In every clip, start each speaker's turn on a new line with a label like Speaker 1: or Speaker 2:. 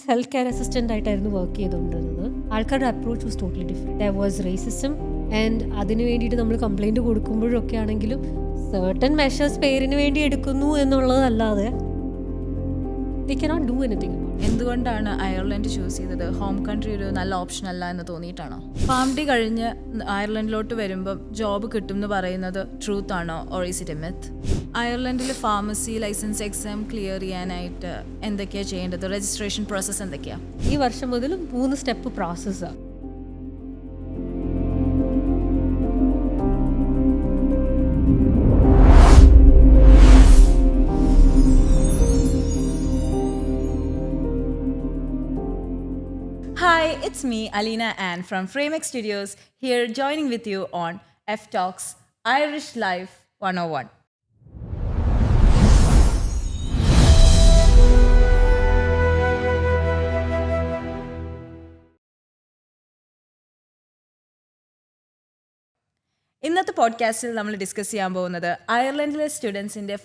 Speaker 1: Health care assistant ആയിട്ടായിരുന്നു work ചെയ്തുകൊണ്ടിരുന്നത്. ആൾക്കാരുടെ approach was totally different. There was racism and അതിന് വേണ്ടിയിട്ട് നമ്മൾ കംപ്ലയിൻറ്റ് കൊടുക്കുമ്പോഴൊക്കെ ആണെങ്കിലും സർട്ടൻ മെഷേഴ്സ് പേരിന് വേണ്ടി എടുക്കുന്നു എന്നുള്ളതല്ലാതെ they cannot do anything about it.
Speaker 2: എന്തുകൊണ്ടാണ് അയർലൻഡ് ചൂസ് ചെയ്തത്? ഹോം കൺട്രി ഒരു നല്ല ഓപ്ഷൻ അല്ല എന്ന് തോന്നിയിട്ടാണോ? ഫാം ഡി കഴിഞ്ഞ് അയർലൻഡിലോട്ട് വരുമ്പം ജോബ് കിട്ടും എന്ന് പറയുന്നത് ട്രൂത്ത് ആണോ or is it a myth? അയർലൻഡിൽ ഫാർമസി ലൈസൻസ് എക്സാം ക്ലിയർ ചെയ്യാനായിട്ട് എന്തൊക്കെയാണ് ചെയ്യേണ്ടത്? രജിസ്ട്രേഷൻ പ്രോസസ്സ് എന്തൊക്കെയാണ്?
Speaker 1: ഈ വർഷം മുതൽ 3 സ്റ്റെപ്പ് പ്രോസസ്സാണ്.
Speaker 2: Hi, it's me, Alina Ann from Framex Studios, here joining with you on F Talks Irish Life 101. ഇന്നത്തെ പോഡ്കാസ്റ്റിൽ നമ്മൾ ഡിസ്കസ് ചെയ്യാൻ പോകുന്നത് അയർലൻഡിലെ സ്റ്റുഡൻസിൻ്റെ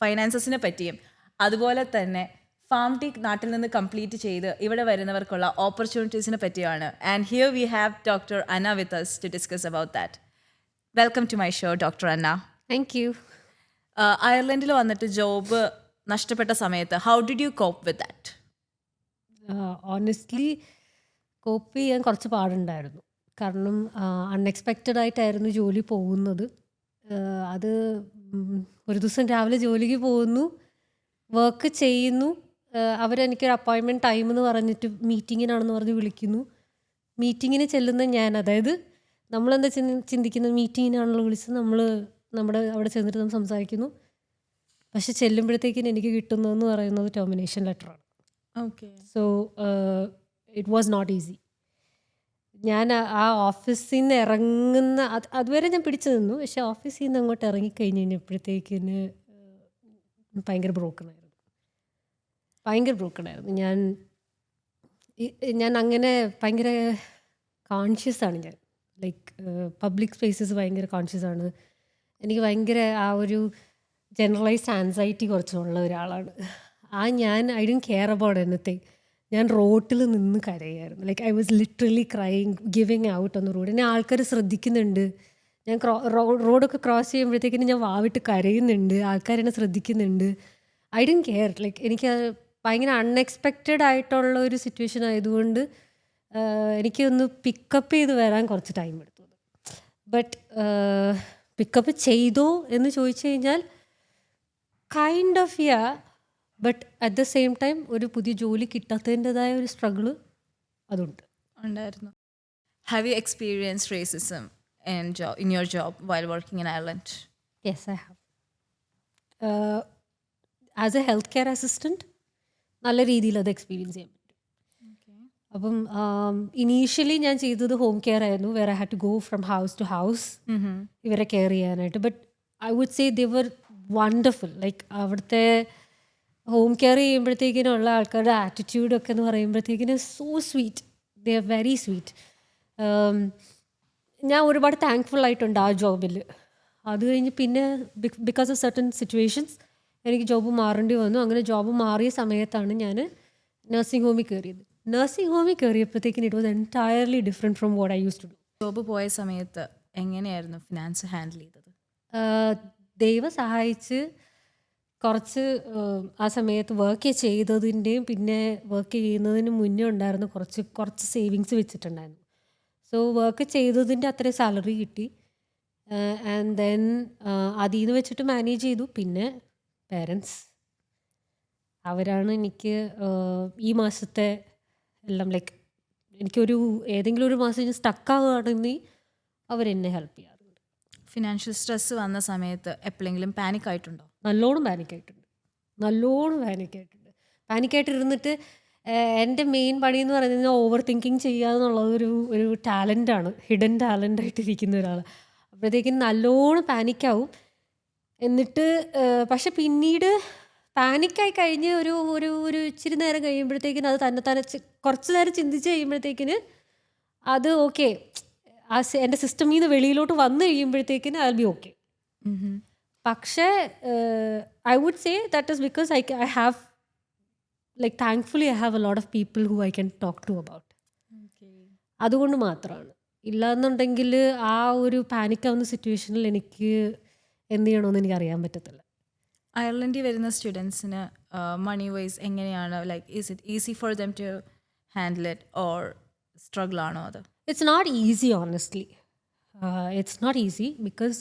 Speaker 2: ഫൈനാൻസസിനെ പറ്റിയും അതുപോലെ തന്നെ ഫാം ടി നാട്ടിൽ നിന്ന് കംപ്ലീറ്റ് ചെയ്ത് ഇവിടെ വരുന്നവർക്കുള്ള ഓപ്പർച്യൂണിറ്റീസിനെ പറ്റിയാണ്. And here we have doctor Anna with us to discuss about that. Welcome to my show doctor Anna.
Speaker 1: Thank you.
Speaker 2: അയർലൻഡിൽ വന്നിട്ട് ജോബ് നഷ്ടപ്പെട്ട സമയത്ത് how did you cope with that?
Speaker 1: Honestly cope ചെയ്യാൻ കുറച്ച് പാടുണ്ടായിരുന്നു. കാരണം അൺഎക്സ്പെക്റ്റഡ് ആയിട്ടായിരുന്നു ജോലി പോകുന്നത്. അത് ഒരു ദിവസം രാവിലെ ജോലിക്ക് പോകുന്നു, വർക്ക് ചെയ്യുന്നു. അവരെനിക്കൊരു അപ്പോയിൻമെൻറ്റ് ടൈം എന്ന് പറഞ്ഞിട്ട് മീറ്റിങ്ങിനാണെന്ന് പറഞ്ഞ് വിളിക്കുന്നു. മീറ്റിങ്ങിന് ചെല്ലുന്ന ഞാൻ, അതായത് നമ്മളെന്താ ചിന്തിക്കുന്നത്, മീറ്റിങ്ങിനാണല്ലോ വിളിച്ചത്, നമ്മുടെ അവിടെ ചെന്നിട്ട് നമ്മൾ സംസാരിക്കുന്നു. പക്ഷെ ചെല്ലുമ്പോഴത്തേക്കിന് എനിക്ക് കിട്ടുന്നതെന്ന് പറയുന്നത് ടെർമിനേഷൻ ലെറ്ററാണ്.
Speaker 2: Okay.
Speaker 1: So it was not easy. ഞാൻ ആ ഓഫീസിൽ നിന്ന് ഇറങ്ങുന്ന അതുവരെ ഞാൻ പിടിച്ചു നിന്നു. പക്ഷെ ഓഫീസിൽ നിന്ന് അങ്ങോട്ട് ഇറങ്ങിക്കഴിഞ്ഞ് കഴിഞ്ഞപ്പോഴത്തേക്കിന് ഭയങ്കര ബ്രോക്കണായിരുന്നു. ഞാൻ അങ്ങനെ ഭയങ്കര കോൺഷ്യസ് ആണ്. ഞാൻ ലൈക്ക് പബ്ലിക് സ്പേസസ് ഭയങ്കര കോൺഷ്യസ് ആണ്. എനിക്ക് ഭയങ്കര ആ ഒരു ജനറലൈസ്ഡ് ആൻസൈറ്റി കുറച്ചുള്ള ഒരാളാണ്. I don't care about anything. ഞാൻ റോട്ടിൽ നിന്ന് കരയായിരുന്നു. Like I was literally crying, giving out on the road. എന്നെ ആൾക്കാർ ശ്രദ്ധിക്കുന്നുണ്ട്. ഞാൻ റോഡൊക്കെ ക്രോസ് ചെയ്യുമ്പോഴത്തേക്കിനും ഞാൻ വാവിട്ട് കരയുന്നുണ്ട്. ആൾക്കാരെന്നെ ശ്രദ്ധിക്കുന്നുണ്ട്. I don't care. ലൈക്ക് എനിക്ക് ഭയങ്കര അൺഎക്സ്പെക്റ്റഡ് ആയിട്ടുള്ള ഒരു സിറ്റുവേഷൻ ആയതുകൊണ്ട് എനിക്കൊന്ന് പിക്കപ്പ് ചെയ്ത് വരാൻ കുറച്ച് ടൈം എടുത്തു. ബട്ട് പിക്കപ്പ് ചെയ്തോ എന്ന് ചോദിച്ചു കഴിഞ്ഞാൽ kind of yeah. But at the same time ഒരു പുതിയ ജോലി കിട്ടാത്തതിൻ്റെതായ ഒരു സ്ട്രഗിള്
Speaker 2: ഉണ്ടായിരുന്നു. Have you experience racism in your job while working in Ireland?
Speaker 1: Yes, I have. As a healthcare assistant നല്ല രീതിയിൽ അത് എക്സ്പീരിയൻസ് ചെയ്യാൻ പറ്റും. അപ്പം ഇനീഷ്യലി ഞാൻ ചെയ്തത് ഹോം കെയർ ആയിരുന്നു. Where I had to go from house to house ഇവരെ കെയർ ചെയ്യാനായിട്ട്. But I would say they were wonderful. Like അവിടുത്തെ ഹോം കെയർ ചെയ്യുമ്പോഴത്തേക്കിനുള്ള ആൾക്കാരുടെ ആറ്റിറ്റ്യൂഡൊക്കെ എന്ന് പറയുമ്പോഴത്തേക്കിന് so sweet. They are very sweet. ഞാൻ ഒരുപാട് താങ്ക്ഫുൾ ആയിട്ടുണ്ട് ആ ജോബിൽ. അത് കഴിഞ്ഞ് പിന്നെ ബിക്കോസ് ഓഫ് സർട്ടൻ സിറ്റുവേഷൻസ് എനിക്ക് ജോബ് മാറേണ്ടി വന്നു. അങ്ങനെ ജോബ് മാറിയ സമയത്താണ് ഞാൻ നഴ്സിംഗ് ഹോമിൽ കയറിയത്. നഴ്സിംഗ് ഹോമിൽ കയറിയപ്പോഴത്തേക്കിന് it was entirely different from what I use to do.
Speaker 2: Job പോയ സമയത്ത് എങ്ങനെയായിരുന്നു ഫിനാൻസ് ഹാൻഡിൽ ചെയ്തത്?
Speaker 1: ദൈവം സഹായിച്ച് കുറച്ച് ആ സമയത്ത് വർക്ക് ചെയ്തതിൻ്റെയും പിന്നെ വർക്ക് ചെയ്യുന്നതിന് മുന്നേ ഉണ്ടായിരുന്ന കുറച്ച് സേവിങ്സ് വെച്ചിട്ടുണ്ടായിരുന്നു. സോ വർക്ക് ചെയ്തതിൻ്റെ അത്രയും സാലറി കിട്ടി. ആൻഡ് ദെൻ അതിൽ നിന്ന് വെച്ചിട്ട് മാനേജ് ചെയ്തു. പിന്നെ പേരൻസ് അവരാണ് എനിക്ക് ഈ മാസത്തെ എല്ലാം ലൈക്ക് എനിക്കൊരു ഏതെങ്കിലും ഒരു മാസം ഞാൻ സ്റ്റക്കാവുകയാണെങ്കിൽ അവരെന്നെ ഹെൽപ്പ് ചെയ്യാറുണ്ട്.
Speaker 2: ഫിനാൻഷ്യൽ സ്ട്രെസ് വന്ന സമയത്ത് എപ്പോഴെങ്കിലും പാനിക് ആയിട്ടുണ്ടോ?
Speaker 1: നല്ലോണം പാനിക്കായിട്ടുണ്ട്. പാനിക്കായിട്ടിരുന്നിട്ട് എൻ്റെ മെയിൻ പണി എന്ന് പറയുന്നത് ഓവർ തിങ്കിങ് ചെയ്യുക എന്നുള്ളത് ഒരു ടാലൻ്റാണ്. ഹിഡൻ ടാലൻ്റായിട്ടിരിക്കുന്ന ഒരാൾ. അപ്പോഴത്തേക്കും നല്ലോണം പാനിക്കാവും. എന്നിട്ട് പക്ഷെ പിന്നീട് പാനിക്കായി കഴിഞ്ഞ് ഒരു ഇച്ചിരി നേരം കഴിയുമ്പോഴത്തേക്കിന് അത് തന്നെ കുറച്ച് നേരം ചിന്തിച്ച് കഴിയുമ്പോഴത്തേക്കിന് അത് ഓക്കെ, എൻ്റെ സിസ്റ്റമിൽ നിന്ന് വെളിയിലോട്ട് വന്നു കഴിയുമ്പോഴത്തേക്കിന് ഐ വിൽ ബി ഓക്കെ. പക്ഷേ I would say that is because I have like thankfully I have a lot of people who I can talk to about. അതുകൊണ്ട് മാത്രമാണ്. ഇല്ലാന്നുണ്ടെങ്കിൽ ആ ഒരു പാനിക്കാവുന്ന സിറ്റുവേഷനിൽ എനിക്ക് എന്ത് ചെയ്യണമെന്ന് എനിക്ക് അറിയാൻ പറ്റത്തില്ല.
Speaker 2: അയർലൻഡിൽ വരുന്ന സ്റ്റുഡൻസിന് മണി വൈസ് എങ്ങനെയാണ്, like is it easy for them to handle it or struggle ആണോ അത്?
Speaker 1: It's not easy honestly. It's not easy because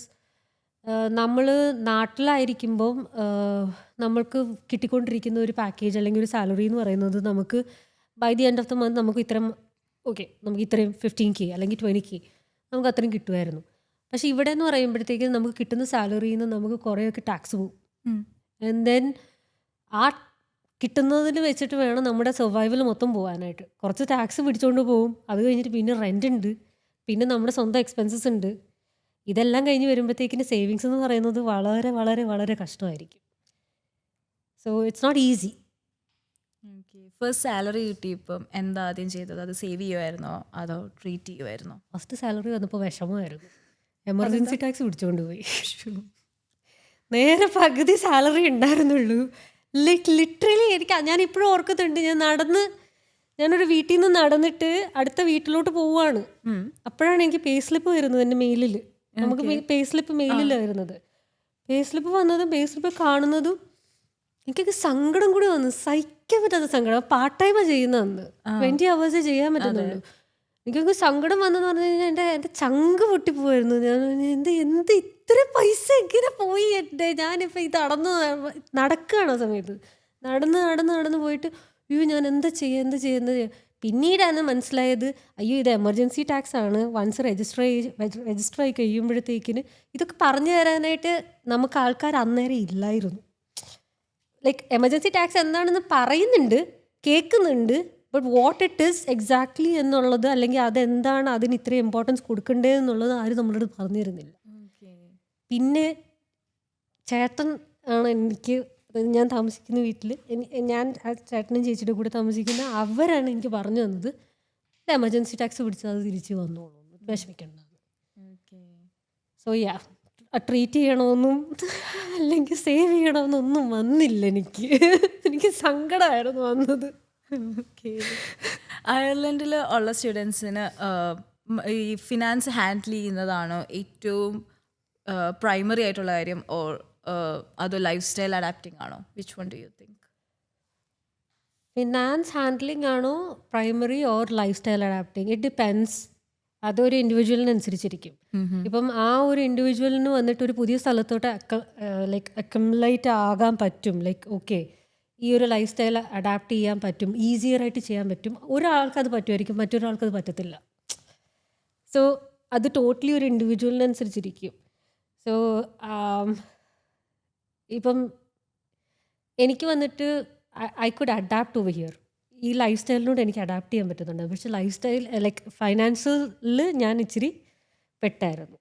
Speaker 1: നമ്മൾ നാട്ടിലായിരിക്കുമ്പം നമ്മൾക്ക് കിട്ടിക്കൊണ്ടിരിക്കുന്ന ഒരു പാക്കേജ് അല്ലെങ്കിൽ ഒരു സാലറി എന്ന് പറയുന്നത് നമുക്ക് by the end of the month നമുക്ക് ഇത്രയും നമുക്ക് ഇത്രയും 15K അല്ലെങ്കിൽ 20K നമുക്ക് അത്രയും കിട്ടുമായിരുന്നു. പക്ഷേ ഇവിടെ എന്ന് പറയുമ്പോഴത്തേക്കും നമുക്ക് കിട്ടുന്ന സാലറിയിൽ നിന്ന് നമുക്ക് കുറേയൊക്കെ ടാക്സ് പോകും. ആൻഡ് ദെൻ ആ കിട്ടുന്നതിൽ വെച്ചിട്ട് വേണം നമ്മുടെ സർവൈവൽ മൊത്തം പോകാനായിട്ട്. കുറച്ച് ടാക്സ് പിടിച്ചുകൊണ്ട് പോകും, അത് കഴിഞ്ഞിട്ട് പിന്നെ റെൻ്റ് ഉണ്ട്, പിന്നെ നമ്മുടെ സ്വന്തം എക്സ്പെൻസസ് ഉണ്ട്. ഇതെല്ലാം കഴിഞ്ഞ് വരുമ്പോഴത്തേക്കിന് സേവിങ്സ് എന്ന് പറയുന്നത് വളരെ വളരെ വളരെ കഷ്ടമായിരിക്കും. So it's not easy.
Speaker 2: First salary കിട്ടിയപ്പം എന്താ ആദ്യം ചെയ്തത്? അത് സേവ് ചെയ്യുമായിരുന്നോ അതോ ട്രീറ്റ് ചെയ്യുമായിരുന്നോ?
Speaker 1: ഫസ്റ്റ് സാലറി വന്നപ്പോൾ വിഷമമായിരുന്നു. എമർജൻസി ടാക്സ് പിടിച്ചുകൊണ്ട് പോയി. നേരെ പകുതി സാലറി ഉണ്ടായിരുന്നുള്ളൂ. ലിറ്ററലി ഞാനിപ്പോഴും ഓർക്കുന്നുണ്ട്. ഞാനൊരു വീട്ടിൽ നിന്ന് നടന്നിട്ട് അടുത്ത വീട്ടിലോട്ട് പോവുകയാണ്. അപ്പോഴാണ് എനിക്ക് പേ സ്ലിപ്പ് വരുന്നത് എൻ്റെ മെയിലിൽ. നമുക്ക് പേ സ്ലിപ്പ് മെയിലിലാണ് വരുന്നത്. പേ സ്ലിപ്പ് വന്നതും പേ സ്ലിപ്പ് കാണുന്നതും എനിക്കൊക്കെ സങ്കടം കൂടി വന്നു. സഹിക്കാൻ പറ്റാത്ത സങ്കടം. പാർട്ട് ടൈമാണ് ചെയ്യുന്നതെന്ന് 20 hours ചെയ്യാൻ പറ്റുന്നുള്ളൂ. എനിക്കൊക്കെ സങ്കടം വന്നെന്ന് പറഞ്ഞു കഴിഞ്ഞാൽ എൻ്റെ ചങ്ക് പൊട്ടിപ്പോയിരുന്നു. ഞാൻ എന്ത് ഇത്ര പൈസ എങ്ങനെ പോയി എൻ്റെ. ഞാനിപ്പോൾ ഇത് നടക്കുകയാണ് ആ സമയത്ത്. നടന്ന് പോയിട്ട് അയ്യോ ഞാൻ എന്താ ചെയ്യുന്നത്. പിന്നീടാണ് മനസ്സിലായത് അയ്യോ ഇത് എമർജൻസി ടാക്സ് ആണ്. വൺസ് രജിസ്റ്റർ ആയി കഴിയുമ്പോഴത്തേക്കിന് ഇതൊക്കെ പറഞ്ഞു തരാനായിട്ട് നമുക്ക് ആൾക്കാർ അന്നേരം ഇല്ലായിരുന്നു. ലൈക്ക് എമർജൻസി ടാക്സ് എന്താണെന്ന് പറയുന്നുണ്ട്, കേൾക്കുന്നുണ്ട്, but what it is exactly എന്നുള്ളത് അല്ലെങ്കിൽ അതെന്താണ്, അതിന് ഇത്രയും ഇമ്പോർട്ടൻസ് കൊടുക്കേണ്ടതെന്നുള്ളത് ആരും നമ്മളോട് പറഞ്ഞു തരുന്നില്ല. പിന്നെ ചേട്ടൻ ആണ് ഞാൻ താമസിക്കുന്ന വീട്ടിൽ ഞാൻ ആ ചേട്ടനും ചേച്ചിയുടെ കൂടെ താമസിക്കുന്ന അവരാണ് എനിക്ക് പറഞ്ഞു തന്നത് എമർജൻസി ടാക്സ് പിടിച്ചാൽ അത് തിരിച്ച് വന്നോളൂ, വിഷമിക്കണ്ട. സോ യാ ട്രീറ്റ് ചെയ്യണമെന്നും അല്ലെങ്കിൽ സേവ് ചെയ്യണമെന്നൊന്നും വന്നില്ല എനിക്ക് സങ്കടമായിരുന്നു വന്നത്.
Speaker 2: അയർലൻഡിൽ ഉള്ള സ്റ്റുഡൻസിന് ഈ ഫിനാൻസ് ഹാൻഡിൽ ചെയ്യുന്നതാണോ ഏറ്റവും പ്രൈമറി ആയിട്ടുള്ള കാര്യം, ഓർ അതോ ലൈഫ് സ്റ്റൈൽ അഡാപ്റ്റിംഗ് ആണോ? Which one do you think?
Speaker 1: Finance handling ആണോ primary or life style adapting? It depends. അതൊരു ഇൻഡിവിജ്വലിനനുസരിച്ചിരിക്കും. ഇപ്പം ആ ഒരു ഇൻഡിവിജ്വലിന് വന്നിട്ട് ഒരു പുതിയ സ്ഥലത്തോട്ട് ലൈക്ക് അക്കംപ്ലൈറ്റ് ആകാൻ പറ്റും. ലൈക്ക് ഓക്കെ ഈ ഒരു ലൈഫ് സ്റ്റൈൽ അഡാപ്റ്റ് ചെയ്യാൻ പറ്റും, ഈസിയറായിട്ട് ചെയ്യാൻ പറ്റും. ഒരാൾക്കത് പറ്റുമായിരിക്കും, മറ്റൊരാൾക്കത് പറ്റത്തില്ല. സോ അത് ടോട്ടലി ഒരു ഇൻഡിവിജ്വലിനനുസരിച്ചിരിക്കും. സോ ഇപ്പം എനിക്ക് വന്നിട്ട് I could adapt over here. ഈ ലൈഫ് സ്റ്റൈലിനോട് എനിക്ക് അഡാപ്റ്റ് ചെയ്യാൻ പറ്റുന്നുണ്ട്. പക്ഷെ ലൈഫ് സ്റ്റൈൽ ലൈക്ക് ഫൈനാൻഷ്യലിൽ ഞാൻ ഇച്ചിരി പെട്ടായിരുന്നു.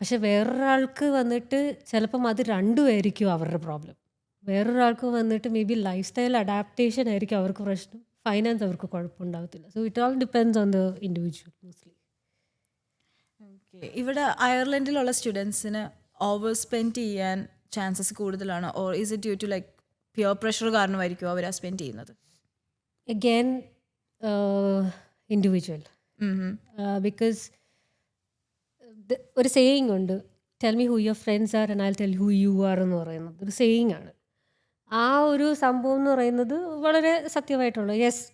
Speaker 1: പക്ഷെ വേറൊരാൾക്ക് വന്നിട്ട് ചിലപ്പം അത് രണ്ടുമായിരിക്കും അവരുടെ പ്രോബ്ലം. വേറൊരാൾക്ക് വന്നിട്ട് may be life style adaptation ആയിരിക്കും അവർക്ക് പ്രശ്നം, ഫൈനാൻസ് അവർക്ക് കുഴപ്പമുണ്ടാകത്തില്ല. So it all depends on the individual mostly.
Speaker 2: ഇവിടെ അയർലൻഡിലുള്ള സ്റ്റുഡൻസിന് ഓവർ സ്പെൻഡ് ചെയ്യാൻ ചാൻസസ് കൂടുതലാണോ, or is it due to like peer pressure കാരണമായിരിക്കും അവർ സ്പെൻഡ് ചെയ്യുന്നത്?
Speaker 1: Again, individual. Because ഒരു സേയിങ് ഉണ്ട്, tell me who your friends are and I tell who you are എന്ന് പറയുന്നത് ഒരു സേയിങ് ആണ്. ആ ഒരു സംഭവം എന്ന് പറയുന്നത് വളരെ സത്യമായിട്ടുള്ള. യെസ്,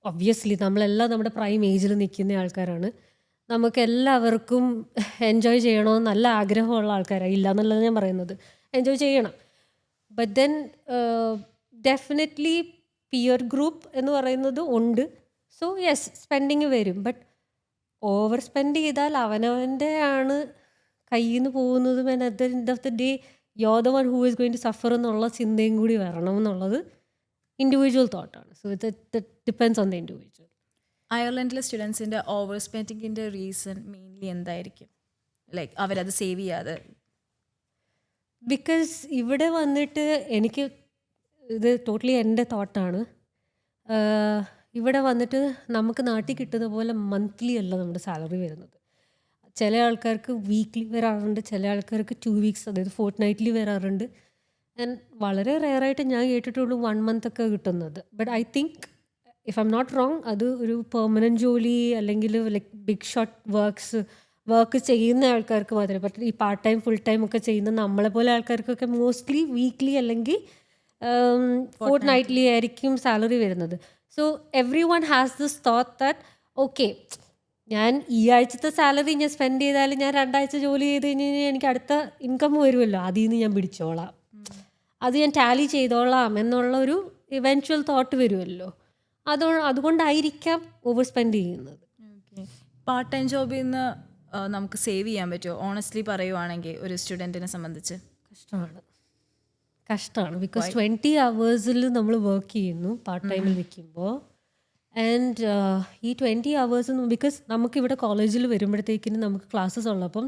Speaker 1: ഒബ്വിയസ്ലി നമ്മളെല്ലാം നമ്മുടെ പ്രൈം ഏജിൽ നിൽക്കുന്ന ആൾക്കാരാണ്. നമുക്ക് എല്ലാവർക്കും എൻജോയ് ചെയ്യണമെന്ന് നല്ല ആഗ്രഹമുള്ള ആൾക്കാരാണ്, ഇല്ല എന്നുള്ളത് ഞാൻ പറയുന്നത്. എൻജോയ് ചെയ്യണം. But then definitely peer group എന്ന് പറയുന്നത് ഉണ്ട്. സോ യെസ്, സ്പെൻഡിങ് വരും. ബട്ട് ഓവർ സ്പെൻഡ് ചെയ്താൽ അവനവൻ്റെ ആണ് കയ്യിൽ നിന്ന് പോകുന്നതും and at the end of the day you are the one who is going to suffer എന്നുള്ള ചിന്തയും കൂടി വരണം എന്നുള്ളത് ഇൻഡിവിജ്വൽ തോട്ടാണ്. So it depends on the individual.
Speaker 2: അയർലൻഡിലെ സ്റ്റുഡൻസിൻ്റെ ഓവർ സ്പെൻഡിങ്ങിൻ്റെ റീസൺ മെയിൻലി എന്തായിരിക്കും? ലൈക്ക് അവരത് സേവ് ചെയ്യാതെ?
Speaker 1: ബിക്കോസ് ഇവിടെ വന്നിട്ട് എനിക്ക് ഇത് ടോട്ടലി എൻ്റെ തോട്ടാണ്. ഇവിടെ വന്നിട്ട് നമുക്ക് നാട്ടിൽ കിട്ടുന്ന പോലെ മന്ത്ലി അല്ല നമ്മുടെ സാലറി വരുന്നത്. ചില ആൾക്കാർക്ക് വീക്ക്ലി വരാറുണ്ട്, ചില ആൾക്കാർക്ക് 2 weeks അതായത് ഫോർട്ട് നൈറ്റ്ലി വരാറുണ്ട്, ആൻഡ് വളരെ റെയറായിട്ട് ഞാൻ കേട്ടിട്ടുള്ളൂ 1 month ഒക്കെ കിട്ടുന്നത്. But I think if I am not wrong അത് ഒരു പെർമനൻറ്റ് ജോലി അല്ലെങ്കിൽ ലൈക്ക് ബിഗ് ഷോട്ട് വർക്ക് ചെയ്യുന്ന ആൾക്കാർക്ക് മാത്രമേ. ബട്ട് ഈ പാർട്ട് ടൈം ഫുൾ ടൈം ഒക്കെ ചെയ്യുന്ന നമ്മളെ പോലെ ആൾക്കാർക്കൊക്കെ മോസ്റ്റ്ലി വീക്ക്ലി അല്ലെങ്കിൽ ഫോർട്ട് നൈറ്റ്ലി ആയിരിക്കും സാലറി വരുന്നത്. So every one has this thought that okay ഞാൻ ഈ ആഴ്ചത്തെ സാലറി ഞാൻ സ്പെൻഡ് ചെയ്താലും ഞാൻ 2 ആഴ്ച ജോലി ചെയ്ത് കഴിഞ്ഞ് കഴിഞ്ഞാൽ എനിക്ക് അടുത്ത ഇൻകം വരുമല്ലോ, അതിൽ നിന്ന് ഞാൻ പിടിച്ചോളാം, അത് ഞാൻ ടാലി ചെയ്തോളാം എന്നുള്ള ഒരു ഇവൻച്വൽ തോട്ട് വരുമല്ലോ. അതുകൊണ്ടായിരിക്കാം ഓവർ സ്പെൻഡ് ചെയ്യുന്നത്.
Speaker 2: പാർട്ട് ടൈം ജോബിൽ നിന്ന് നമുക്ക് സേവ് ചെയ്യാൻ പറ്റുമോ? ഓണസ്റ്റ്ലി പറയുവാണെങ്കിൽ ഒരു സ്റ്റുഡൻറ്റിനെ സംബന്ധിച്ച്
Speaker 1: കഷ്ടമാണ്. ബിക്കോസ് 20 hours നമ്മൾ വർക്ക് ചെയ്യുന്നു പാർട്ട് ടൈമിൽ നിൽക്കുമ്പോൾ. ആൻഡ് ഈ 20 hours ബിക്കോസ് നമുക്കിവിടെ കോളേജിൽ വരുമ്പോഴത്തേക്കിന് നമുക്ക് ക്ലാസ്സസ് ഉള്ളപ്പം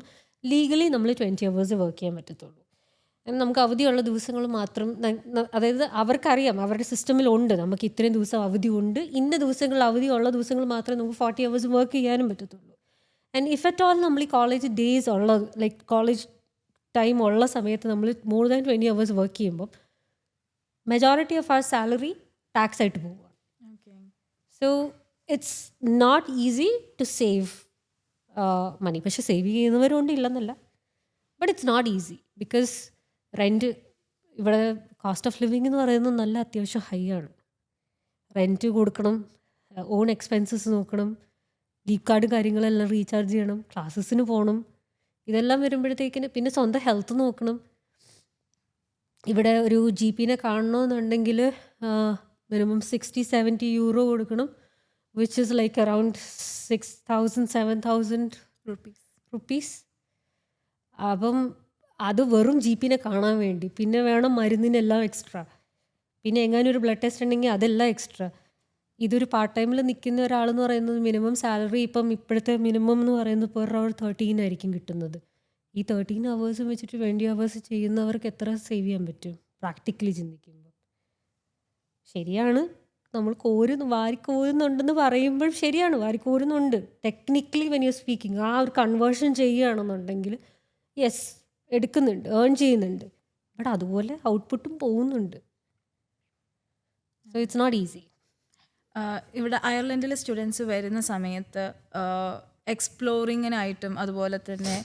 Speaker 1: ലീഗലി നമ്മൾ 20 hours വർക്ക് ചെയ്യാൻ പറ്റത്തുള്ളൂ. നമുക്ക് അവധിയുള്ള ദിവസങ്ങൾ മാത്രം അതായത് അവർക്കറിയാം, അവരുടെ സിസ്റ്റമിലുണ്ട് നമുക്ക് ഇത്രയും ദിവസം അവധി ഉണ്ട്, ഇന്ന ദിവസങ്ങളിൽ അവധിയുള്ള ദിവസങ്ങൾ മാത്രമേ നമുക്ക് 40 hours വർക്ക് ചെയ്യാനും പറ്റത്തുള്ളൂ. ആൻഡ് ഇഫ് അറ്റ് ഓൾ നമ്മൾ ഈ കോളേജ് ഡേയ്സ് ഉള്ള ലൈക്ക് കോളേജ് ടൈം ഉള്ള സമയത്ത് നമ്മൾ മോർ ദാൻ 20 hours വർക്ക് ചെയ്യുമ്പോൾ മെജോറിറ്റി ഓഫ് അവർ സാലറി ടാക്സ് ആയിട്ട് പോവുകയാണ്. So it's not easy to save money. പക്ഷെ സേവ് ചെയ്യുന്നവരുണ്ട്, ഇല്ലെന്നല്ല. But it's not easy because rent ഇവിടെ കോസ്റ്റ് ഓഫ് ലിവിങ് എന്ന് പറയുന്നത് നല്ല അത്യാവശ്യം ഹൈ ആണ്. റെൻറ്റ് കൊടുക്കണം, ഓൺ എക്സ്പെൻസസ് നോക്കണം, ലീവ് കാർഡ് കാര്യങ്ങളെല്ലാം റീചാർജ് ചെയ്യണം, ക്ലാസ്സസിന് പോകണം, ഇതെല്ലാം വരുമ്പോഴത്തേക്കിന് പിന്നെ സ്വന്തം ഹെൽത്ത് നോക്കണം. ഇവിടെ ഒരു GP കാണണമെന്നുണ്ടെങ്കിൽ മിനിമം 60-70 euro കൊടുക്കണം, which is like around 6,000-7,000 rupees. അപ്പം അത് വെറും GP കാണാൻ വേണ്ടി. പിന്നെ വേണം മരുന്നിനെല്ലാം എക്സ്ട്രാ, പിന്നെ എങ്ങാനും ഒരു ബ്ലഡ് ടെസ്റ്റ് ഉണ്ടെങ്കിൽ അതെല്ലാം എക്സ്ട്രാ. ഇതൊരു പാർട്ട് ടൈമിൽ നിൽക്കുന്ന ഒരാളെന്ന് പറയുന്നത് മിനിമം സാലറി ഇപ്പം ഇപ്പോഴത്തെ മിനിമം എന്ന് പറയുന്നത് പെർ അവർ 13 ആയിരിക്കും കിട്ടുന്നത്. ഈ 13 hours വെച്ചിട്ട് 20 hours ചെയ്യുന്നവർക്ക് എത്ര സേവ് ചെയ്യാൻ പറ്റും പ്രാക്ടിക്കലി ചിന്തിക്കുമ്പോൾ? ശരിയാണ്, നമ്മൾ വാരിക്കോരുന്നുണ്ടെന്ന് പറയുമ്പോൾ ശരിയാണ്, വാരിക്കോരുന്നുണ്ട്. ടെക്നിക്കലി വെൻ യു സ്പീക്കിംഗ് ആ ഒരു കൺവേർഷൻ ചെയ്യുകയാണെന്നുണ്ടെങ്കിൽ യെസ് എടുക്കുന്നുണ്ട്, ഏൺ ചെയ്യുന്നുണ്ട്. ബട്ട് അതുപോലെ ഔട്ട്പുട്ടും പോകുന്നുണ്ട്. So it's not easy.
Speaker 2: ഇവിടെ അയർലൻഡിലെ സ്റ്റുഡൻസ് വരുന്ന സമയത്ത് എക്സ്പ്ലോറിങ്ങിനായിട്ടും അതുപോലെ തന്നെ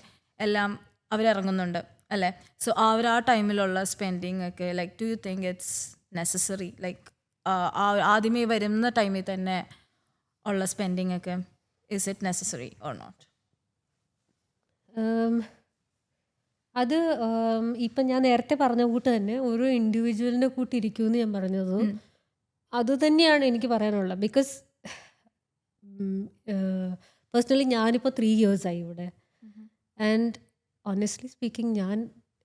Speaker 2: എല്ലാം അവരിറങ്ങുന്നുണ്ട് അല്ലേ? സോ ആ ടൈമിലുള്ള സ്പെൻഡിങ് ഒക്കെ like do you think it's necessary? Like ആദ്യമേ വരുന്ന ടൈമിൽ തന്നെ ഉള്ള സ്പെൻഡിങ് ഒക്കെ is it necessary or not?
Speaker 1: അത് ഇപ്പം ഞാൻ നേരത്തെ പറഞ്ഞ കൂട്ട് തന്നെ ഓരോ ഇൻഡിവിജ്വലിൻ്റെ കൂട്ടിരിക്കുമെന്ന് ഞാൻ പറഞ്ഞത് അത് തന്നെയാണ് എനിക്ക് പറയാനുള്ളത്. ബിക്കോസ് പേഴ്സണലി ഞാനിപ്പോൾ 3 years ആയി ഇവിടെ. ആൻഡ് ഓണസ്റ്റ്ലി സ്പീക്കിംഗ് ഞാൻ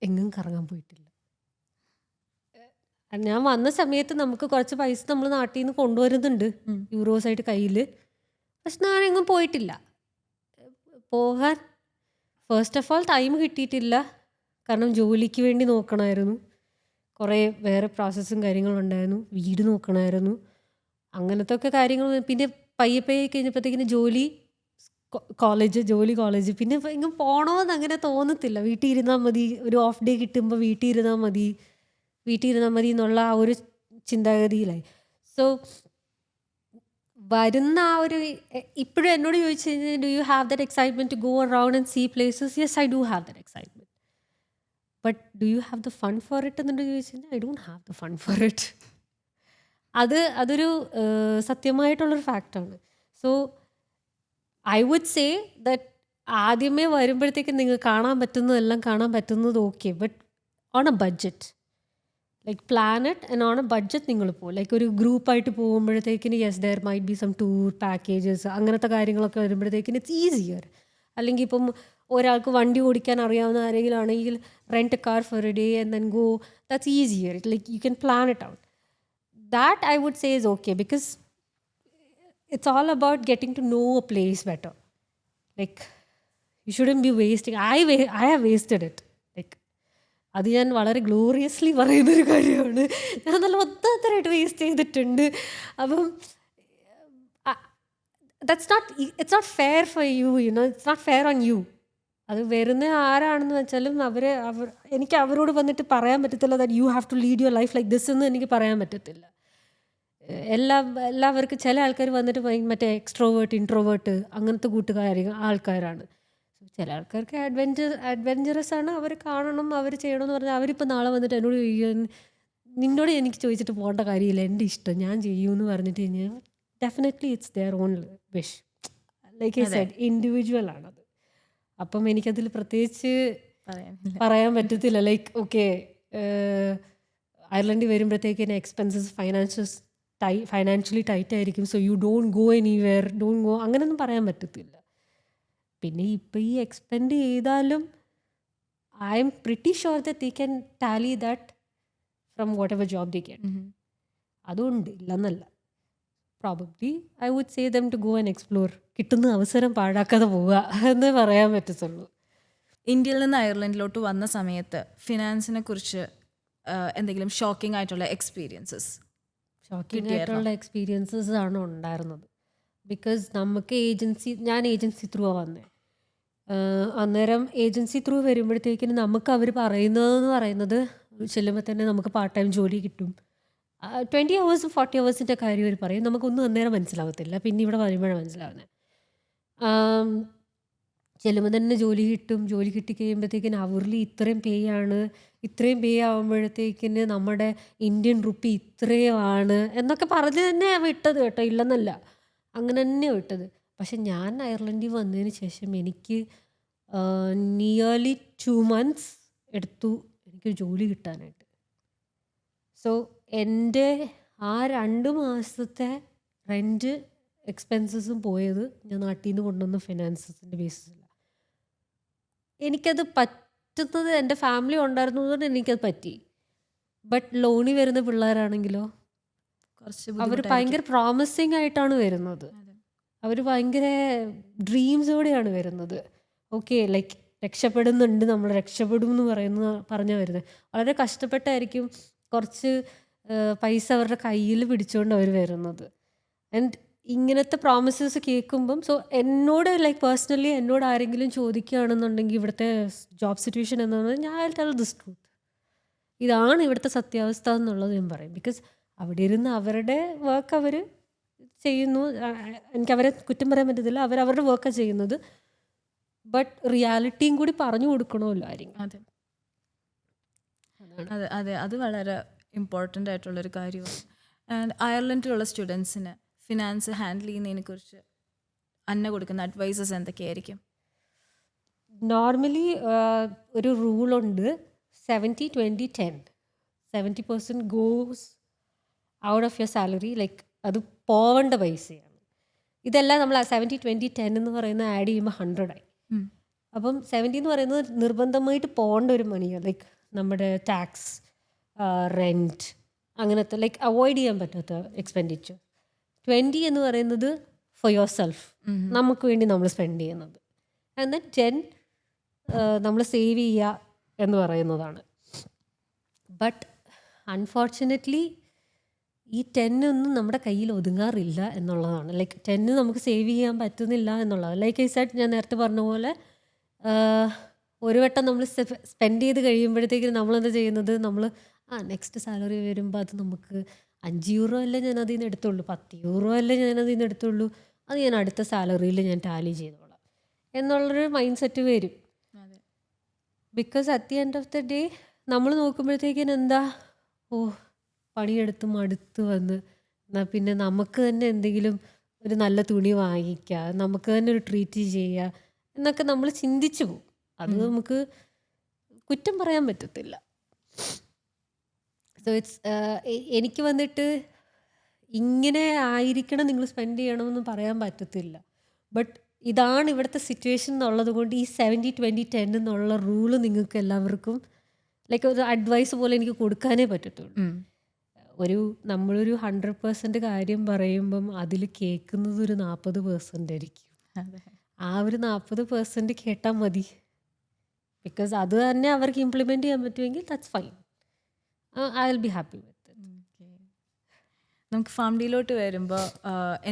Speaker 1: എങ്ങും കറങ്ങാൻ പോയിട്ടില്ല. ഞാൻ വന്ന സമയത്ത് നമുക്ക് കുറച്ച് പൈസ നമ്മൾ നാട്ടിൽ നിന്ന് കൊണ്ടുവരുന്നുണ്ട് യൂറോസായിട്ട് കയ്യിൽ. പക്ഷെ ഞാൻ എങ്ങും പോയിട്ടില്ല. പോകാൻ ഫസ്റ്റ് ഓഫ് ഓൾ ടൈം കിട്ടിയിട്ടില്ല. കാരണം ജോലിക്ക് വേണ്ടി നോക്കണമായിരുന്നു, കുറേ വേറെ പ്രോസസ്സും കാര്യങ്ങളുണ്ടായിരുന്നു, വീട് നോക്കണമായിരുന്നു, അങ്ങനത്തെ ഒക്കെ കാര്യങ്ങൾ. പിന്നെ പയ്യെ കഴിഞ്ഞപ്പോഴത്തേക്കിന് കോളേജ് പിന്നെ എങ്ങും പോകണമെന്ന് അങ്ങനെ തോന്നത്തില്ല. വീട്ടിൽ ഇരുന്നാൽ മതി, ഒരു ഓഫ് ഡേ കിട്ടുമ്പോൾ വീട്ടിൽ ഇരുന്നാൽ മതി എന്നുള്ള ആ ഒരു ചിന്താഗതിയിലായി. സോ വരുന്ന ആ ഒരു ഇപ്പോഴും എന്നോട് ചോദിച്ചു കഴിഞ്ഞാൽ do you have that excitement to go around and see places? Yes, I do have that excitement. But do you have the fun for it എന്നുകൊണ്ട് ചോദിച്ചു കഴിഞ്ഞാൽ I don't have the fun for it. അതൊരു സത്യമായിട്ടുള്ളൊരു ഫാക്റ്റാണ്. So I would say that ആദ്യമേ വരുമ്പോഴത്തേക്ക് നിങ്ങൾക്ക് കാണാൻ പറ്റുന്നതെല്ലാം കാണാൻ പറ്റുന്നത് okay, but on a budget. Like plan it and on a budget നിങ്ങൾ പോകും. ലൈക്ക് ഒരു ഗ്രൂപ്പായിട്ട് പോകുമ്പോഴത്തേക്കിന് yes there might be some tour packages, അങ്ങനത്തെ കാര്യങ്ങളൊക്കെ വരുമ്പോഴത്തേക്കിന് ഇറ്റ്സ് ഈസിയർ. അല്ലെങ്കിൽ ഇപ്പം ഒരാൾക്ക് വണ്ടി ഓടിക്കാൻ അറിയാവുന്ന ആരെങ്കിലും ആണെങ്കിൽ rent a car for a day and then go, that's easier. Like you can plan it out. That I would say is okay because it's all about getting to know a place better. Like you shouldn't be wasting. I have wasted it. Like അത് ഞാൻ വളരെ gloriously പറയുന്നൊരു കാര്യമാണ്. ഞാൻ നല്ല ഒത്തരമായിട്ട് waste ചെയ്തിട്ടുണ്ട്. അപ്പം it's not fair for you, it's not fair on you. അത് വരുന്ന ആരാണെന്ന് വെച്ചാലും എനിക്ക് അവരോട് വന്നിട്ട് പറയാൻ പറ്റത്തില്ല that you have to lead your life like this എന്ന് എനിക്ക് പറയാൻ പറ്റത്തില്ല. എല്ലാവർക്കും ചില ആൾക്കാർ വന്നിട്ട് മറ്റേ എക്സ്ട്രോവേർട്ട് ഇൻട്രോവേർട്ട് അങ്ങനത്തെ ആൾക്കാരാണ്. ചില ആൾക്കാർക്ക് അഡ്വെഞ്ചറസ് ആണ്, അവർ കാണണം അവർ ചെയ്യണമെന്ന് പറഞ്ഞാൽ അവരിപ്പോൾ നാളെ വന്നിട്ട് എന്നോട് ചോദിക്കാൻ നിന്നോട് എനിക്ക് ചോദിച്ചിട്ട് പോകേണ്ട കാര്യമില്ല, എൻ്റെ ഇഷ്ടം ഞാൻ ചെയ്യുമെന്ന് പറഞ്ഞിട്ട് കഴിഞ്ഞാൽ definitely it's their own wish. Like I said individual ആണത്. അപ്പം എനിക്കതിൽ പ്രത്യേകിച്ച് പറയാൻ പറ്റത്തില്ല. ലൈക്ക് ഓക്കെ അയർലൻഡിൽ വരുമ്പോഴത്തേക്കിന് എക്സ്പെൻസസ് ഫൈനാൻഷ്യലി ടൈറ്റ് ആയിരിക്കും, so you don't go anywhere, don't go അങ്ങനെയൊന്നും പറയാൻ പറ്റത്തില്ല. പിന്നെ ഇപ്പം ഈ എക്സ്പെൻഡ് ചെയ്താലും I'm pretty sure that they can tally that from whatever job they can. അതുകൊണ്ട് ഇല്ലെന്നല്ല. Probably I would say them to go and explore. കിട്ടുന്ന അവസരം പാഴാക്കാതെ പോവുക എന്നേ പറയാൻ പറ്റത്തുള്ളൂ.
Speaker 2: ഇന്ത്യയിൽ നിന്ന് അയർലൻഡിലോട്ട് വന്ന സമയത്ത് ഫിനാൻസിനെ കുറിച്ച് എന്തെങ്കിലും ഷോക്കിംഗ് ആയിട്ടുള്ള എക്സ്പീരിയൻസസ്?
Speaker 1: ഷോക്കിംഗ് ആയിട്ടുള്ള എക്സ്പീരിയൻസസ് ആണ് ഉണ്ടായിരുന്നത്. ബിക്കോസ് നമുക്ക് ഞാൻ ഏജൻസി ത്രൂ വന്നേ. അന്നേരം ഏജൻസി ത്രൂ വരുമ്പോഴത്തേക്കിന് നമുക്ക് അവർ പറയുന്നത് ചെല്ലുമ്പോൾ തന്നെ നമുക്ക് പാർട്ട് ടൈം ജോലി കിട്ടും. 20 hours 40 hours കാര്യം അവർ പറയും, നമുക്കൊന്നും അന്നേരം മനസ്സിലാവത്തില്ല, പിന്നെ ഇവിടെ വരുമ്പോഴാണ് മനസ്സിലാവുന്നത്. ചെല്ലുമ്പോൾ തന്നെ ജോലി കിട്ടും, ജോലി കിട്ടിക്കഴിയുമ്പോഴത്തേക്കിന് അവർലി ഇത്രയും പേ ആണ്, ഇത്രയും പേ ആകുമ്പോഴത്തേക്കിന് നമ്മുടെ ഇന്ത്യൻ റുപ്പി ഇത്രയുമാണ് എന്നൊക്കെ പറഞ്ഞ് തന്നെ വിട്ടത് കേട്ടോ, ഇല്ലെന്നല്ല, അങ്ങനെ തന്നെ വിട്ടത്. പക്ഷെ ഞാൻ അയർലൻഡിൽ വന്നതിന് ശേഷം എനിക്ക് നിയർലി 2 months എടുത്തു എനിക്കൊരു ജോലി കിട്ടാനായിട്ട്. സോ എൻ്റെ ആ 2 മാസത്തെ റെൻറ്റ് എക്സ്പെൻസസും പോയത് ഞാൻ നാട്ടിൽ നിന്ന് കൊണ്ടുവന്ന ഫിനാൻസസിൻ്റെ ബേസിസിലാണ്. എനിക്കത് പറ്റുന്നത് എൻ്റെ ഫാമിലി ഉണ്ടായിരുന്നതുകൊണ്ട് എനിക്കത് പറ്റി. ബട്ട് ലോണിൽ വരുന്ന പിള്ളേരാണെങ്കിലോ അവർ ഭയങ്കര പ്രോമിസിങ് ആയിട്ടാണ് വരുന്നത്, അവർ ഭയങ്കര ഡ്രീംസോടെയാണ് വരുന്നത്. ഓക്കെ ലൈക്ക് രക്ഷപ്പെടുന്നുണ്ട്, നമ്മൾ രക്ഷപ്പെടും എന്ന് പറഞ്ഞാൽ വരുന്നത്. വളരെ കഷ്ടപ്പെട്ടായിരിക്കും കുറച്ച് പൈസ അവരുടെ കയ്യിൽ പിടിച്ചുകൊണ്ട് അവർ വരുന്നത്. ആൻഡ് ഇങ്ങനത്തെ പ്രോമിസസ് കേൾക്കുമ്പം എന്നോട് ലൈക്ക് പേഴ്സണലി എന്നോട് ആരെങ്കിലും ചോദിക്കുകയാണെന്നുണ്ടെങ്കിൽ ഇവിടുത്തെ ജോബ് സിറ്റുവേഷൻ എന്താണെന്ന് ഞാൻ ടെൽ ദിസ് ട്രൂത്ത്, ഇതാണ് ഇവിടുത്തെ സത്യാവസ്ഥ എന്നുള്ളത് ഞാൻ പറയും. ബിക്കോസ് അവിടെ ഇരുന്ന് അവരുടെ വർക്ക് അവർ ചെയ്യുന്നു, എനിക്കവരെ കുറ്റം പറയാൻ പറ്റത്തില്ല, അവരുടെ വർക്കാണ് ചെയ്യുന്നത്. ബട്ട് റിയാലിറ്റിയും കൂടി പറഞ്ഞു കൊടുക്കണമല്ലോ ആരെങ്കിലും.
Speaker 2: അതെ അതെ അതെ അത് വളരെ ഇമ്പോർട്ടൻ്റ് ആയിട്ടുള്ളൊരു കാര്യമാണ്. ആൻഡ് അയർലൻഡിലുള്ള സ്റ്റുഡൻസിന് ഫിനാൻസ് ഹാൻഡിൽ ചെയ്യുന്നതിനെ കുറിച്ച് അന്ന കൊടുക്കുന്ന അഡ്വൈസസ് എന്തൊക്കെയായിരിക്കും?
Speaker 1: നോർമലി ഒരു റൂളുണ്ട്, 70-20-10. 70% goes out of your salary, like അത് പോവേണ്ട പൈസയാണ്. ഇതെല്ലാം നമ്മൾ 70-20-10 എന്ന് പറയുന്ന ആഡ് ചെയ്യുമ്പോൾ 100 ആയി. അപ്പം 70 എന്ന് പറയുന്നത് നിർബന്ധമായിട്ട് പോകേണ്ട ഒരു മണിയാണ്, ലൈക്ക് നമ്മുടെ ടാക്സ്, റെൻറ്റ്, അങ്ങനത്തെ ലൈക്ക് അവോയ്ഡ് ചെയ്യാൻ പറ്റാത്ത എക്സ്പെൻഡിച്ചർ. 20 എന്ന് പറയുന്നത് ഫോർ യുവർ സെൽഫ്, നമുക്ക് വേണ്ടി നമ്മൾ സ്പെൻഡ് ചെയ്യുന്നത്. ആൻഡ് ദെൻ 10 നമ്മൾ സേവ് ചെയ്യുക എന്ന് പറയുന്നതാണ്. ബട്ട് അൺഫോർച്ചുനേറ്റ്ലി ഈ 10 ഒന്നും നമ്മുടെ കയ്യിൽ ഒതുങ്ങാറില്ല എന്നുള്ളതാണ്. ലൈക്ക് 10 നമുക്ക് സേവ് ചെയ്യാൻ പറ്റുന്നില്ല എന്നുള്ളത്. ലൈക്ക് ഐ സെഡ്, ഞാൻ നേരത്തെ പറഞ്ഞ പോലെ ഒരു വട്ടം നമ്മൾ സ്പെൻഡ് ചെയ്ത് കഴിയുമ്പോഴത്തേക്കും നമ്മളെന്താ ചെയ്യുന്നത്, നമ്മൾ നെക്സ്റ്റ് സാലറി വരുമ്പോൾ അത് നമുക്ക് 5 euro അല്ലേ ഞാൻ അതിൽ നിന്ന് എടുത്തുള്ളൂ, 10 euro അല്ലേ ഞാൻ അതിൽ നിന്ന് എടുത്തുള്ളൂ, അത് ഞാൻ അടുത്ത സാലറിയിൽ ഞാൻ ടാലി ചെയ്തോളാം എന്നുള്ളൊരു മൈൻഡ് സെറ്റ് വരും. Because at the end of the day നമ്മൾ നോക്കുമ്പോഴത്തേക്കിന് എന്താ, പണിയെടുത്ത് മടുത്ത് വന്ന് എന്നാൽ പിന്നെ നമുക്ക് തന്നെ എന്തെങ്കിലും ഒരു നല്ല തുണി വാങ്ങിക്കുക, നമുക്ക് തന്നെ ഒരു ട്രീറ്റ് ചെയ്യുക എന്നൊക്കെ നമ്മൾ ചിന്തിച്ചു പോകും. അത് നമുക്ക് കുറ്റം പറയാൻ പറ്റത്തില്ല. സോ ഇറ്റ്സ് എനിക്ക് വന്നിട്ട് ഇങ്ങനെ ആയിരിക്കണം നിങ്ങൾ സ്പെൻഡ് ചെയ്യണമെന്ന് പറയാൻ പറ്റത്തില്ല. ബട്ട് ഇതാണ് ഇവിടുത്തെ സിറ്റുവേഷൻ എന്നുള്ളത് കൊണ്ട് ഈ 70-20-10 എന്നുള്ള റൂള് നിങ്ങൾക്ക് എല്ലാവർക്കും ലൈക്ക് ഒരു അഡ്വൈസ് പോലെ എനിക്ക് കൊടുക്കാനേ പറ്റത്തുള്ളൂ. നമ്മളൊരു 100% കാര്യം പറയുമ്പം അതിൽ കേൾക്കുന്നത് ഒരു 40% ആയിരിക്കും. ആ ഒരു 40% കേട്ടാൽ മതി. ബിക്കോസ് അത് തന്നെ അവർക്ക് ഇംപ്ലിമെൻറ്റ് ചെയ്യാൻ പറ്റുമെങ്കിൽ that's fine, I will be happy with it.
Speaker 2: നമുക്ക് ഫാമിലിയിലോട്ട് വരുമ്പോൾ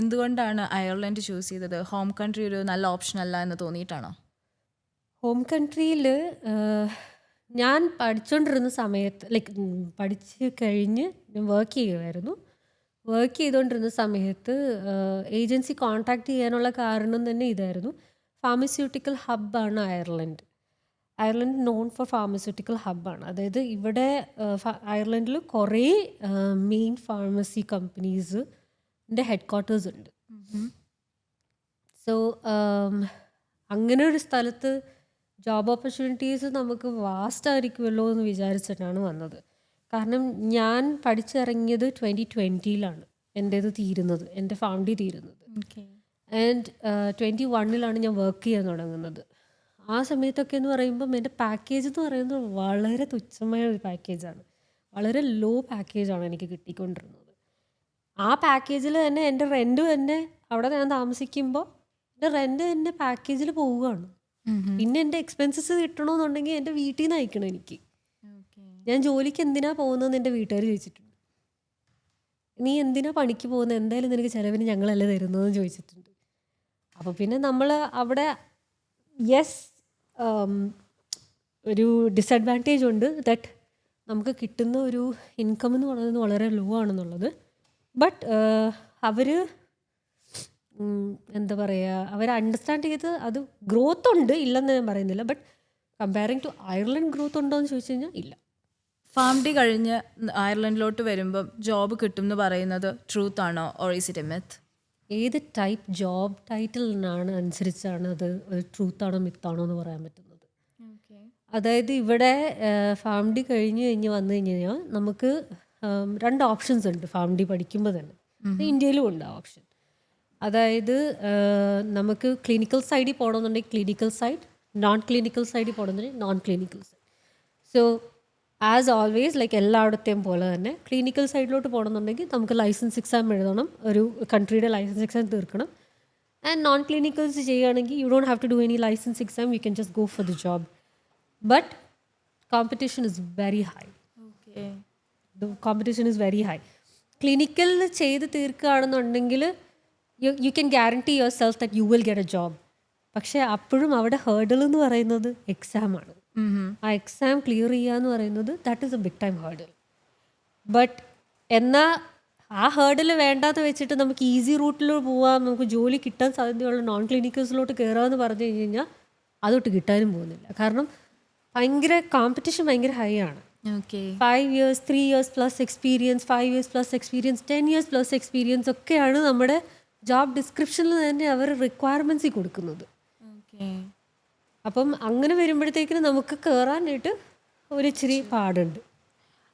Speaker 2: എന്തുകൊണ്ടാണ് അയർലൻഡ് ചൂസ് ചെയ്തത്? ഹോം കൺട്രി ഒരു നല്ല ഓപ്ഷൻ അല്ല എന്ന് തോന്നിയിട്ടാണോ?
Speaker 1: ഹോം കൺട്രിയിൽ ഞാൻ പഠിച്ചുകൊണ്ടിരുന്ന സമയത്ത് ലൈക്ക് പഠിച്ച് കഴിഞ്ഞ് ഞാൻ വർക്ക് ചെയ്യുമായിരുന്നു. വർക്ക് ചെയ്തുകൊണ്ടിരുന്ന സമയത്ത് ഏജൻസി കോൺടാക്ട് ചെയ്യാനുള്ള കാരണം തന്നെ ഇതായിരുന്നു. ഫാർമസ്യൂട്ടിക്കൽ ഹബ്ബാണ് Ireland. Ireland known for pharmaceutical ഹബ്ബാണ്. അതായത് ഇവിടെ അയർലൻഡിൽ കുറേ മെയിൻ ഫാർമസി കമ്പനീസിൻ്റെ ഹെഡ് ക്വാർട്ടേഴ്സ് ഉണ്ട്. സോ അങ്ങനെ ഒരു സ്ഥലത്ത് ജോബ് ഓപ്പർച്യൂണിറ്റീസ് നമുക്ക് വാസ്റ്റ് ആയിരിക്കുമല്ലോ എന്ന് വിചാരിച്ചിട്ടാണ് വന്നത്. കാരണം ഞാൻ പഠിച്ചിറങ്ങിയത് 2020 എൻ്റേത് തീരുന്നത്, എൻ്റെ ഫാമിലി തീരുന്നത്. ആൻഡ് 21 ഞാൻ വർക്ക് ചെയ്യാൻ തുടങ്ങുന്നത്. ആ സമയത്തൊക്കെ എന്ന് പറയുമ്പം എൻ്റെ പാക്കേജ് എന്ന് പറയുന്നത് വളരെ തുച്ഛമായ ഒരു പാക്കേജാണ്. വളരെ ലോ പാക്കേജാണ് എനിക്ക് കിട്ടിക്കൊണ്ടിരുന്നത്. ആ പാക്കേജിൽ തന്നെ എൻ്റെ റെൻറ്റ് തന്നെ അവിടെ ഞാൻ താമസിക്കുമ്പോൾ എൻ്റെ റെൻറ്റ് തന്നെ പാക്കേജിൽ പോവുകയാണ്. പിന്നെ എൻ്റെ എക്സ്പെൻസസ് കിട്ടണമെന്നുണ്ടെങ്കിൽ എൻ്റെ വീട്ടിൽ നിന്ന് അയക്കണം എനിക്ക്. ഞാൻ ജോലിക്ക് എന്തിനാ പോകുന്നതെന്ന് എൻ്റെ വീട്ടുകാർ ചോദിച്ചിട്ടുണ്ട്. നീ എന്തിനാ പണിക്ക് പോകുന്നത്, എന്തായാലും നിനക്ക് ചിലവിന് ഞങ്ങളല്ലേ തരുന്നതെന്ന് ചോദിച്ചിട്ടുണ്ട്. അപ്പോൾ പിന്നെ നമ്മൾ അവിടെ യെസ് ഒരു ഡിസഡ്വാൻറ്റേജ് ഉണ്ട്, ദാറ്റ് നമുക്ക് കിട്ടുന്ന ഒരു ഇൻകം എന്ന് പറയുന്നത് വളരെ ലോ ആണെന്നുള്ളത്. ബട്ട് അവർ എന്താ പറയുക, അവർ അണ്ടർസ്റ്റാൻഡ് ചെയ്ത് അത് ഗ്രോത്ത് ഉണ്ട്, ഇല്ലെന്ന് ഞാൻ പറയുന്നില്ല. But comparing to Ireland growth ഉണ്ടോ എന്ന് ചോദിച്ചു കഴിഞ്ഞാൽ ഇല്ല.
Speaker 2: ഫാം ഡി കഴിഞ്ഞ് അയർലൻഡിലോട്ട് വരുമ്പം ജോബ് കിട്ടും എന്ന് പറയുന്നത് ട്രൂത്ത് ആണോ or is it a myth?
Speaker 1: ഏത് ടൈപ്പ് ജോബ് ടൈറ്റിലിനാണ് അനുസരിച്ചാണ് അത് ട്രൂത്താണോ മിത്താണോ എന്ന് പറയാൻ പറ്റുന്നത്. അതായത് ഇവിടെ ഫാം ഡി കഴിഞ്ഞ് വന്നു കഴിഞ്ഞാൽ നമുക്ക് 2 ഓപ്ഷൻസ് ഉണ്ട് ഫാം ഡി പഠിക്കുമ്പോൾ തന്നെ. ഇന്ത്യയിലും ഉണ്ട് ആ ഓപ്ഷൻ. അതായത് നമുക്ക് ക്ലിനിക്കൽ സൈഡിൽ പോകണമെന്നുണ്ടെങ്കിൽ ക്ലിനിക്കൽ സൈഡ്, നോൺ ക്ലിനിക്കൽ സൈഡിൽ പോകണമെന്നുണ്ടെങ്കിൽ non clinical side. So as always like എല്ലായിടത്തെയും പോലെ തന്നെ ക്ലിനിക്കൽ സൈഡിലോട്ട് പോകണമെന്നുണ്ടെങ്കിൽ നമുക്ക് ലൈസൻസ് എക്സാം എഴുതണം, ഒരു കൺട്രിയുടെ ലൈസൻസ് എക്സാം തീർക്കണം. ആൻഡ് നോൺ ക്ലിനിക്കൽസ് ചെയ്യുകയാണെങ്കിൽ you don't have to do any licence exam, you can just go for the job. But competition is very high. Competition is very high. ക്ലിനിക്കലിൽ ചെയ്ത് തീർക്കുകയാണെന്നുണ്ടെങ്കിൽ you can guarantee yourself that you will get a job. പക്ഷേ അപ്പോഴും അവിടെ hurdle എന്ന് പറയുന്നത് എക്സാമാണ്. ആ exam clear ചെയ്യുക എന്ന് പറയുന്നത് that is a big time hurdle. But എന്നാൽ ആ ഹേർഡിൽ വേണ്ടാന്ന് വെച്ചിട്ട് നമുക്ക് ഈസി റൂട്ടിൽ പോവാം, നമുക്ക് ജോലി കിട്ടാൻ സാധ്യതയുള്ള നോൺ ക്ലിനിക്കൽസിലോട്ട് കയറാമെന്ന് പറഞ്ഞു കഴിഞ്ഞ് കഴിഞ്ഞാൽ അതൊട്ട് കിട്ടാനും പോകുന്നില്ല. കാരണം ഭയങ്കര കോമ്പറ്റീഷൻ ഭയങ്കര ഹൈ ആണ്. 5 years 3 years plus experience, 5 years plus experience, 10 years plus experience ഒക്കെയാണ് നമ്മുടെ ജോബ് ഡിസ്ക്രിപ്ഷനിൽ തന്നെ അവർ റിക്വയർമെൻറ്റ്സിൽ കൊടുക്കുന്നത്. അപ്പം അങ്ങനെ വരുമ്പോഴത്തേക്കിന് നമുക്ക് കയറാനായിട്ട് ഒരു ഇച്ചിരി പാടുണ്ട്.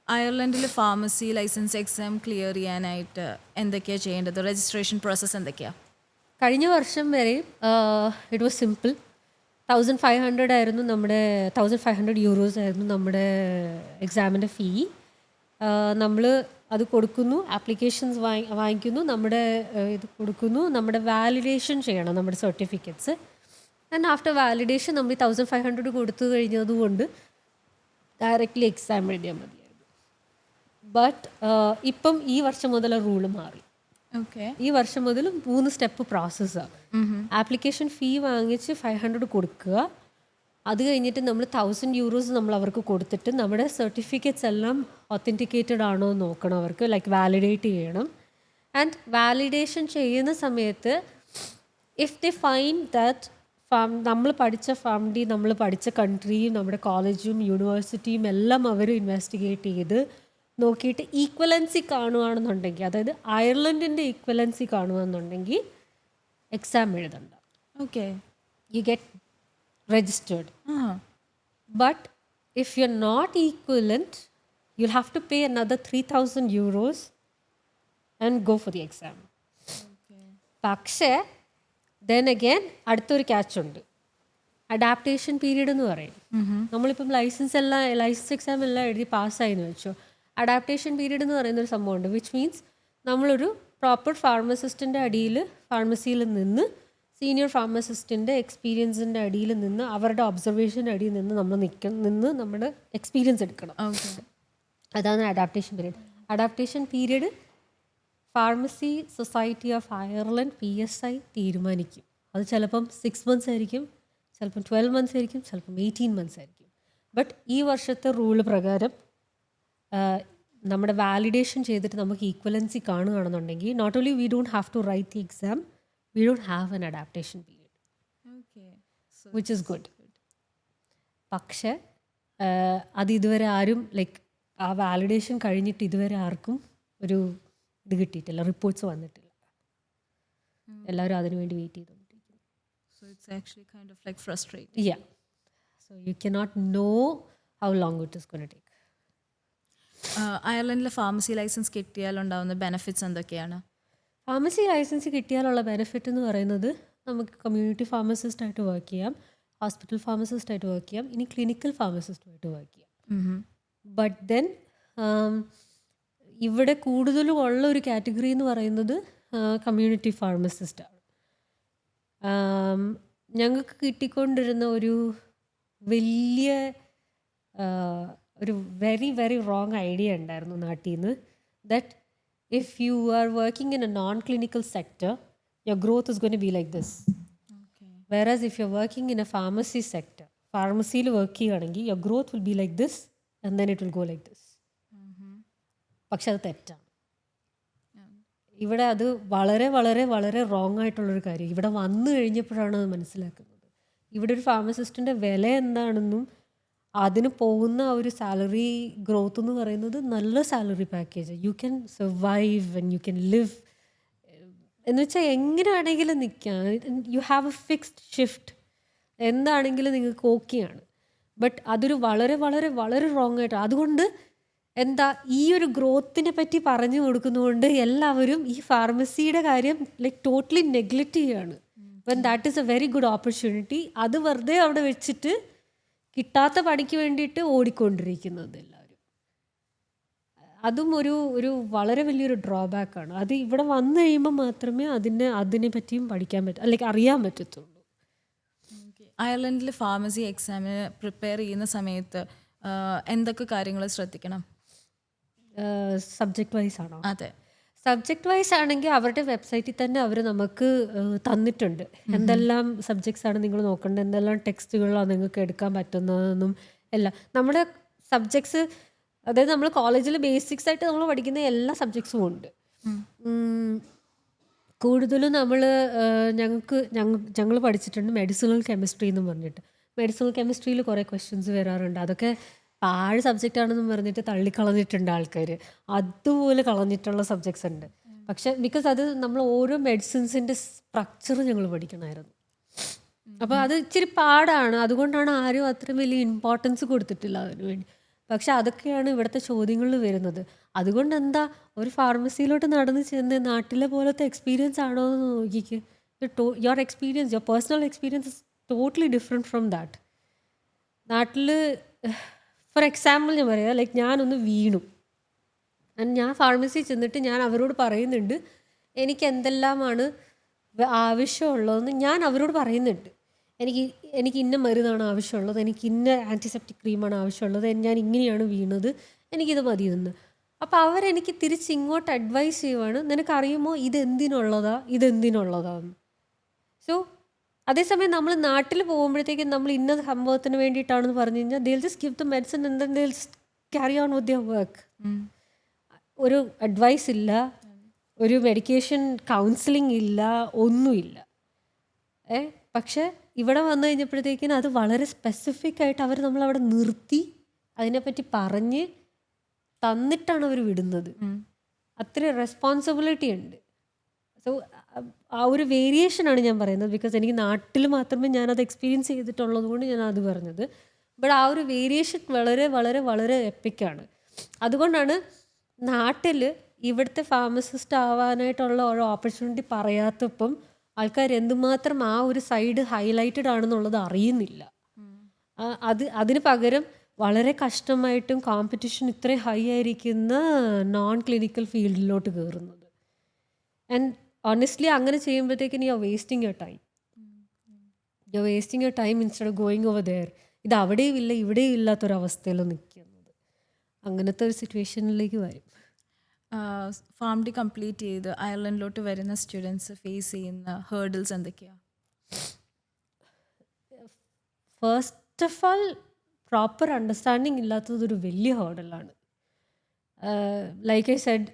Speaker 2: അയർലൻഡിൽ ഫാർമസി ലൈസൻസ് എക്സാം ക്ലിയർ ചെയ്യാനായിട്ട് എന്തൊക്കെയാണ് ചെയ്യേണ്ടത്? രജിസ്ട്രേഷൻ പ്രോസസ്സ് എന്തൊക്കെയാണ്?
Speaker 1: കഴിഞ്ഞ വർഷം വരെ ഇറ്റ് വാസ് സിമ്പിൾ. 1500 ആയിരുന്നു നമ്മുടെ 1500 euros ആയിരുന്നു നമ്മുടെ എക്സാമിൻ്റെ ഫീ. നമ്മൾ അത് കൊടുക്കുന്നു, ആപ്ലിക്കേഷൻസ് വാങ്ങിക്കുന്നു, നമ്മുടെ ഇത് കൊടുക്കുന്നു, നമ്മുടെ വാലിഡേഷൻ ചെയ്യണം നമ്മുടെ സർട്ടിഫിക്കറ്റ്സ്. ആൻഡ് ആഫ്റ്റർ വാലിഡേഷൻ നമ്മൾ 1500 കൊടുത്തു കഴിഞ്ഞതുകൊണ്ട് ഡയറക്റ്റ്ലി എക്സാം എഴുതിയാൽ മതിയായിരുന്നു. ബട്ട് ഇപ്പം ഈ വർഷം മുതൽ റൂള് മാറി. ഈ വർഷം മുതൽ 3 സ്റ്റെപ്പ് പ്രോസസ്സാണ്. ആപ്ലിക്കേഷൻ ഫീ വാങ്ങിച്ച് 500 കൊടുക്കുക. അത് കഴിഞ്ഞിട്ട് നമ്മൾ 1000 euros നമ്മൾ അവർക്ക് കൊടുത്തിട്ട് നമ്മുടെ സർട്ടിഫിക്കറ്റ്സ് എല്ലാം ഒത്തൻറ്റിക്കേറ്റഡ് ആണോ എന്ന് നോക്കണം, അവർക്ക് ലൈക്ക് വാലിഡേറ്റ് ചെയ്യണം. ആൻഡ് വാലിഡേഷൻ ചെയ്യുന്ന സമയത്ത് ഇഫ് ദേ ഫൈൻഡ് ദാറ്റ് നമ്മൾ പഠിച്ച ഫാം ഡി, നമ്മൾ പഠിച്ച കൺട്രിയും നമ്മുടെ കോളേജും യൂണിവേഴ്സിറ്റിയും എല്ലാം അവർ ഇൻവെസ്റ്റിഗേറ്റ് ചെയ്ത് നോക്കിയിട്ട് ഈക്വലൻസി കാണുകയാണെന്നുണ്ടെങ്കിൽ, അതായത് അയർലൻഡിൻ്റെ ഈക്വലൻസി കാണുകയെന്നുണ്ടെങ്കിൽ എക്സാം എഴുതണ്ട. You get registered. But if you are not equivalent you will have to pay another 3000 euros and go for the exam. പക്ഷേ ദെൻ അഗെയിൻ അടുത്തൊരു ക്യാച്ച് ഉണ്ട്. അഡാപ്റ്റേഷൻ പീരീഡ് എന്ന് പറയും. നമ്മളിപ്പം ലൈസൻസ് എക്സാം എല്ലാം എഴുതി പാസ്സായെന്ന് വെച്ചോ, അഡാപ്റ്റേഷൻ പീരീഡ് എന്ന് പറയുന്നൊരു സംഭവമുണ്ട്. വിച്ച് മീൻസ് നമ്മളൊരു പ്രോപ്പർ ഫാർമസിസ്റ്റിൻ്റെ അടിയിൽ, ഫാർമസിയിൽ നിന്ന് സീനിയർ ഫാർമസിസ്റ്റിൻ്റെ എക്സ്പീരിയൻസിൻ്റെ അടിയിൽ നിന്ന്, അവരുടെ ഒബ്സർവേഷൻ്റെ അടിയിൽ നിന്ന് നമ്മൾ നിന്ന് നമ്മുടെ എക്സ്പീരിയൻസ് എടുക്കണം. അതാണ് adaptation period. Adaptation period pharmacy society of Ireland PSI തീരുമാനിക്കും. അത് ചിലപ്പം 6 months ആയിരിക്കും, ചിലപ്പം 12 മന്ത്സ് ആയിരിക്കും, ചിലപ്പം 18 മന്ത്സ് ആയിരിക്കും. ബട്ട് ഈ വർഷത്തെ റൂള് പ്രകാരം നമ്മുടെ വാലിഡേഷൻ ചെയ്തിട്ട് നമുക്ക് ഈക്വലൻസി കാണുകയാണെന്നുണ്ടെങ്കിൽ not only we don't have to write the exam, we don't have an adaptation period, which is good. പക്ഷേ അത് ഇതുവരെ ആരും ലൈക്ക് ആ വാലിഡേഷൻ കഴിഞ്ഞിട്ട് ഇതുവരെ ആർക്കും ഒരു ഇത് കിട്ടിയിട്ടില്ല, റിപ്പോർട്ട്സ് വന്നിട്ടില്ല. എല്ലാവരും അതിനു വേണ്ടി വെയിറ്റ് ചെയ്തുകൊണ്ടിരിക്കുന്നു.
Speaker 2: So it's actually kind of like frustrating.
Speaker 1: Yeah. So you cannot know how long it is going to take.
Speaker 2: അയർലൻഡിലെ ഫാർമസി ലൈസൻസ് കിട്ടിയാൽ ഉണ്ടാവുന്ന ബെനിഫിറ്റ്സ് എന്തൊക്കെയാണ്?
Speaker 1: ഫാർമസി ലൈസൻസ് കിട്ടിയാലുള്ള ബെനിഫിറ്റ് എന്ന് പറയുന്നത് നമുക്ക് കമ്മ്യൂണിറ്റി ഫാർമസിസ്റ്റ് ആയിട്ട് വർക്ക് ചെയ്യാം, ഹോസ്പിറ്റൽ ഫാർമസിസ്റ്റ് ആയിട്ട് വർക്ക് ചെയ്യാം, ഇനി ക്ലിനിക്കൽ ഫാർമസിസ്റ്റുമായിട്ട് വർക്ക് ചെയ്യാം. ബട്ട് ദെൻ ഇവിടെ കൂടുതലും ഉള്ള ഒരു കാറ്റഗറി എന്ന് പറയുന്നത് കമ്മ്യൂണിറ്റി ഫാർമസിസ്റ്റാണ്. ഞങ്ങൾക്ക് കിട്ടിക്കൊണ്ടിരുന്ന ഒരു വലിയ ഒരു വെരി വെരി റോങ് ഐഡിയ ഉണ്ടായിരുന്നു നാട്ടിൽ നിന്ന്, that if you are working in a non clinical sector your growth is going to be like this. Whereas if you are working in a pharmacy sector, ഫാർമസിയിൽ work ചെയ്യുകയാണെങ്കിൽ your growth will be like this and then it will go like this. പക്ഷെ അത് തെറ്റാണ്. ഇവിടെ അത് വളരെ വളരെ വളരെ റോങ് ആയിട്ടുള്ളൊരു കാര്യം. ഇവിടെ വന്നു കഴിഞ്ഞപ്പോഴാണ് അത് മനസ്സിലാക്കുന്നത്. ഇവിടെ ഒരു ഫാർമസിസ്റ്റിൻ്റെ വില എന്താണെന്നും അതിന് പോകുന്ന ഒരു സാലറി ഗ്രോത്ത് എന്ന് പറയുന്നത് നല്ല salary package, you can survive and you can live എന്ന് വെച്ചാൽ എങ്ങനെ വേണമെങ്കിലും നിൽക്കാം. U have A fixed shift, എന്താണെങ്കിലും നിങ്ങൾക്ക് ഓക്കെയാണ്. ബട്ട് അതൊരു വളരെ വളരെ വളരെ റോങ് ആയിട്ട്, അതുകൊണ്ട് എന്താ ഈ ഒരു ഗ്രോത്തിനെ പറ്റി പറഞ്ഞു കൊടുക്കുന്നതുകൊണ്ട് എല്ലാവരും ഈ ഫാർമസിയുടെ കാര്യം ലൈക്ക് ടോട്ടലി നെഗ്ലക്റ്റ് ചെയ്യുകയാണ്. When that is A very good opportunity, അത് വെറുതെ അവിടെ വെച്ചിട്ട് കിട്ടാത്ത പണിക്ക് വേണ്ടിയിട്ട് ഓടിക്കൊണ്ടിരിക്കുന്നത് എല്ലാവരും. അതും ഒരു വളരെ വലിയൊരു ഡ്രോബാക്കാണ്. അത് ഇവിടെ വന്നു കഴിയുമ്പോൾ മാത്രമേ അതിനെ പറ്റിയും പഠിക്കാൻ പറ്റൂ, അല്ലെങ്കിൽ അറിയാൻ പറ്റത്തുള്ളൂ.
Speaker 2: അയർലൻഡിൽ ഫാർമസി എക്സാമിന് പ്രിപ്പയർ ചെയ്യുന്ന സമയത്ത് എന്തൊക്കെ കാര്യങ്ങൾ ശ്രദ്ധിക്കണം?
Speaker 1: സബ്ജക്റ്റ് വൈസ് ആണോ?
Speaker 2: അതെ,
Speaker 1: സബ്ജക്റ്റ് വൈസ് ആണെങ്കിൽ അവരുടെ വെബ്സൈറ്റിൽ തന്നെ അവർ നമുക്ക് തന്നിട്ടുണ്ട് എന്തെല്ലാം സബ്ജക്ട്സ് ആണ് നിങ്ങൾ നോക്കേണ്ടത്, എന്തെല്ലാം ടെക്സ്റ്റുകളാണ് നിങ്ങൾക്ക് എടുക്കാൻ പറ്റുന്നതെന്നും എല്ലാം. നമ്മുടെ സബ്ജക്ട്സ്, അതായത് നമ്മൾ കോളേജിൽ ബേസിക്സ് ആയിട്ട് നമ്മൾ പഠിക്കുന്ന എല്ലാ സബ്ജക്ട്സും ഉണ്ട്. കൂടുതലും ഞങ്ങൾ പഠിച്ചിട്ടുണ്ട് മെഡിസിനൽ കെമിസ്ട്രി എന്ന് പറഞ്ഞിട്ട്. മെഡിസിനൽ കെമിസ്ട്രിയിൽ കുറേ ക്വസ്റ്റ്യൻസ് വരാറുണ്ട്. അതൊക്കെ പാഴ് സബ്ജക്റ്റ് ആണെന്ന് പറഞ്ഞിട്ട് തള്ളിക്കളഞ്ഞിട്ടുണ്ട് ആൾക്കാർ. അതുപോലെ കളഞ്ഞിട്ടുള്ള സബ്ജക്ട്സ് ഉണ്ട്. പക്ഷെ ബിക്കോസ് അത് നമ്മൾ ഓരോ മെഡിസിൻസിൻ്റെ സ്ട്രക്ചർ ഞങ്ങൾ പഠിക്കണമായിരുന്നു. അപ്പോൾ അത് ഇച്ചിരി പാടാണ്. അതുകൊണ്ടാണ് ആരും അത്രയും വലിയ ഇമ്പോർട്ടൻസ് കൊടുത്തിട്ടില്ല അതിനു വേണ്ടി. പക്ഷെ അതൊക്കെയാണ് ഇവിടുത്തെ ചോദ്യങ്ങളിൽ വരുന്നത്. അതുകൊണ്ട് എന്താ ഒരു ഫാർമസിയിലോട്ട് നടന്ന് ചെന്ന് നാട്ടിലെ പോലത്തെ എക്സ്പീരിയൻസ് ആണോ എന്ന് നോക്കിക്ക്. Your experience, your personal experience is totally different from that. നാട്ടിൽ ഫോർ എക്സാമ്പിൾ ഞാൻ പറയാം, ലൈക്ക് ഞാനൊന്ന് വീണു, ഞാൻ ഫാർമസി ചെന്നിട്ട് ഞാൻ അവരോട് പറയുന്നുണ്ട് എനിക്ക് എന്തെല്ലാമാണ് ആവശ്യമുള്ളതെന്ന് ഞാൻ അവരോട് പറയുന്നുണ്ട്. എനിക്ക് ഇന്ന മരുന്നാണ് ആവശ്യമുള്ളത്, എനിക്ക് ഇന്ന ആൻറ്റിസെപ്റ്റിക് ക്രീമാണ് ആവശ്യമുള്ളത്, ഞാൻ ഇങ്ങനെയാണ് വീണത്, എനിക്കിത് മതിയെന്ന്. അപ്പോൾ അവരെനിക്ക് തിരിച്ച് ഇങ്ങോട്ട് അഡ്വൈസ് ചെയ്യുവാണ്, നിനക്കറിയുമോ ഇതെന്തിനുള്ളതാന്ന്. സോ അതേസമയം നമ്മൾ നാട്ടിൽ പോകുമ്പോഴത്തേക്കും നമ്മൾ ഇന്ന സംഭവത്തിന് വേണ്ടിയിട്ടാണെന്ന് പറഞ്ഞു കഴിഞ്ഞാൽ they'll just give the medicine and then they'll just carry on with their work. ഒരു അഡ്വൈസ് ഇല്ല, ഒരു മെഡിക്കേഷൻ കൗൺസിലിംഗ് ഇല്ല, ഒന്നുമില്ല. പക്ഷെ ഇവിടെ വന്നു കഴിഞ്ഞപ്പോഴത്തേക്കിനും അത് വളരെ സ്പെസിഫിക് ആയിട്ട് അവർ നമ്മളവിടെ നിർത്തി അതിനെപ്പറ്റി പറഞ്ഞ് തന്നിട്ടാണ് അവർ വിടുന്നത്. അത്രയും റെസ്പോൺസിബിലിറ്റി ഉണ്ട്. സോ ആ ഒരു വേരിയേഷനാണ് ഞാൻ പറയുന്നത്. ബിക്കോസ് എനിക്ക് നാട്ടിൽ മാത്രമേ ഞാനത് എക്സ്പീരിയൻസ് ചെയ്തിട്ടുള്ളത് കൊണ്ട് ഞാൻ അത് പറഞ്ഞത്. ബട്ട് ആ ഒരു വേരിയേഷൻ വളരെ വളരെ വളരെ എപ്പിക്കാണ്. അതുകൊണ്ടാണ് നാട്ടിൽ ഇവിടുത്തെ ഫാർമസിസ്റ്റ് ആവാനായിട്ടുള്ള ഒരു ഓപ്പർച്യൂണിറ്റി പറയാത്തപ്പം ആൾക്കാർ എന്തുമാത്രം ആ ഒരു സൈഡ് ഹൈലൈറ്റഡ് ആണെന്നുള്ളത് അറിയുന്നില്ല. അതിന് പകരം വളരെ കഷ്ടമായിട്ടും കോമ്പറ്റീഷൻ ഇത്രയും ഹൈ ആയിരിക്കുന്ന നോൺ ക്ലിനിക്കൽ ഫീൽഡിലോട്ട് കയറുന്നത്. ആൻഡ് ഓണസ്റ്റ്ലി അങ്ങനെ ചെയ്യുമ്പോഴത്തേക്കും you are wasting your time instead of going over there. ഇത് അവിടെയും ഇല്ല ഇവിടെയും ഇല്ലാത്തൊരവസ്ഥയിൽ നിൽക്കുന്നത്. അങ്ങനത്തെ ഒരു സിറ്റുവേഷനിലേക്ക് വരും.
Speaker 2: ഫാംഡി കംപ്ലീറ്റ് ചെയ്ത് അയർലൻഡിലോട്ട് വരുന്ന സ്റ്റുഡൻസ് ഫേസ് ചെയ്യുന്ന ഹേർഡിൽസ് എന്തൊക്കെയാണ്?
Speaker 1: First of all proper understanding ഇല്ലാത്തതൊരു വലിയ ഹേർഡലാണ്. ലൈക്ക് ഐ സെഡ്,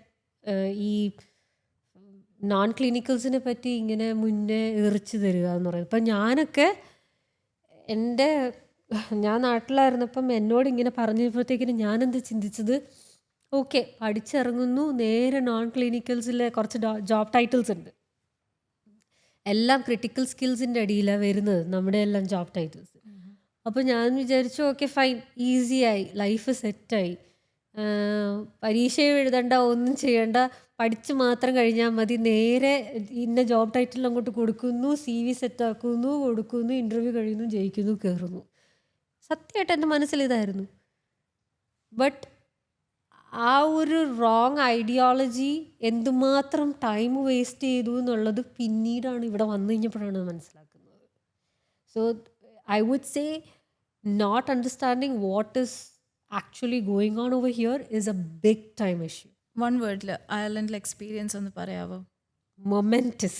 Speaker 1: ഈ നോൺ ക്ലിനിക്കൽസിനെ പറ്റി ഇങ്ങനെ മുന്നേ എറിച്ച് തരിക എന്ന് പറയുന്നത്. ഇപ്പം ഞാനൊക്കെ ഞാൻ നാട്ടിലായിരുന്നപ്പം എന്നോട് ഇങ്ങനെ പറഞ്ഞപ്പോഴത്തേക്കിന് ഞാനെന്ത് ചിന്തിച്ചത്, ഓക്കെ പഠിച്ചിറങ്ങുന്നു, നേരെ നോൺ ക്ലിനിക്കൽസിലെ കുറച്ച് ജോബ് ടൈറ്റിൽസ് ഉണ്ട്, എല്ലാം ക്രിട്ടിക്കൽ സ്കിൽസിൻ്റെ അടിയിലാണ് വരുന്നത് നമ്മുടെ എല്ലാം ജോബ് ടൈറ്റിൽസ്. അപ്പോൾ ഞാൻ വിചാരിച്ചു ഓക്കെ ഫൈൻ, ഈസിയായി, ലൈഫ് സെറ്റായി, പരീക്ഷയും എഴുതണ്ട, ഒന്നും ചെയ്യണ്ട, പഠിച്ച് മാത്രം കഴിഞ്ഞാൽ മതി, നേരെ ഇന്ന ജോബ് ടൈറ്റിൽ അങ്ങോട്ട് കൊടുക്കുന്നു, CV സെറ്റാക്കുന്നു, കൊടുക്കുന്നു, ഇൻ്റർവ്യൂ കഴിയുന്നു, ജയിക്കുന്നു, കയറുന്നു. സത്യമായിട്ട് എൻ്റെ മനസ്സിൽ ഇതായിരുന്നു. ബട്ട് ആ ഒരു റോങ് ഐഡിയോളജി എന്തുമാത്രം ടൈം വേസ്റ്റ് ചെയ്തു എന്നുള്ളത് പിന്നീടാണ് ഇവിടെ വന്നു കഴിഞ്ഞപ്പോഴാണ് മനസ്സിലാക്കുന്നത്. So I would say not understanding what is actually going on over here is a big time issue.
Speaker 2: One വേർഡിൽ അയർലൻഡിലെ എക്സ്പീരിയൻസ് ഒന്ന് പറയാവോ?
Speaker 1: Momentous.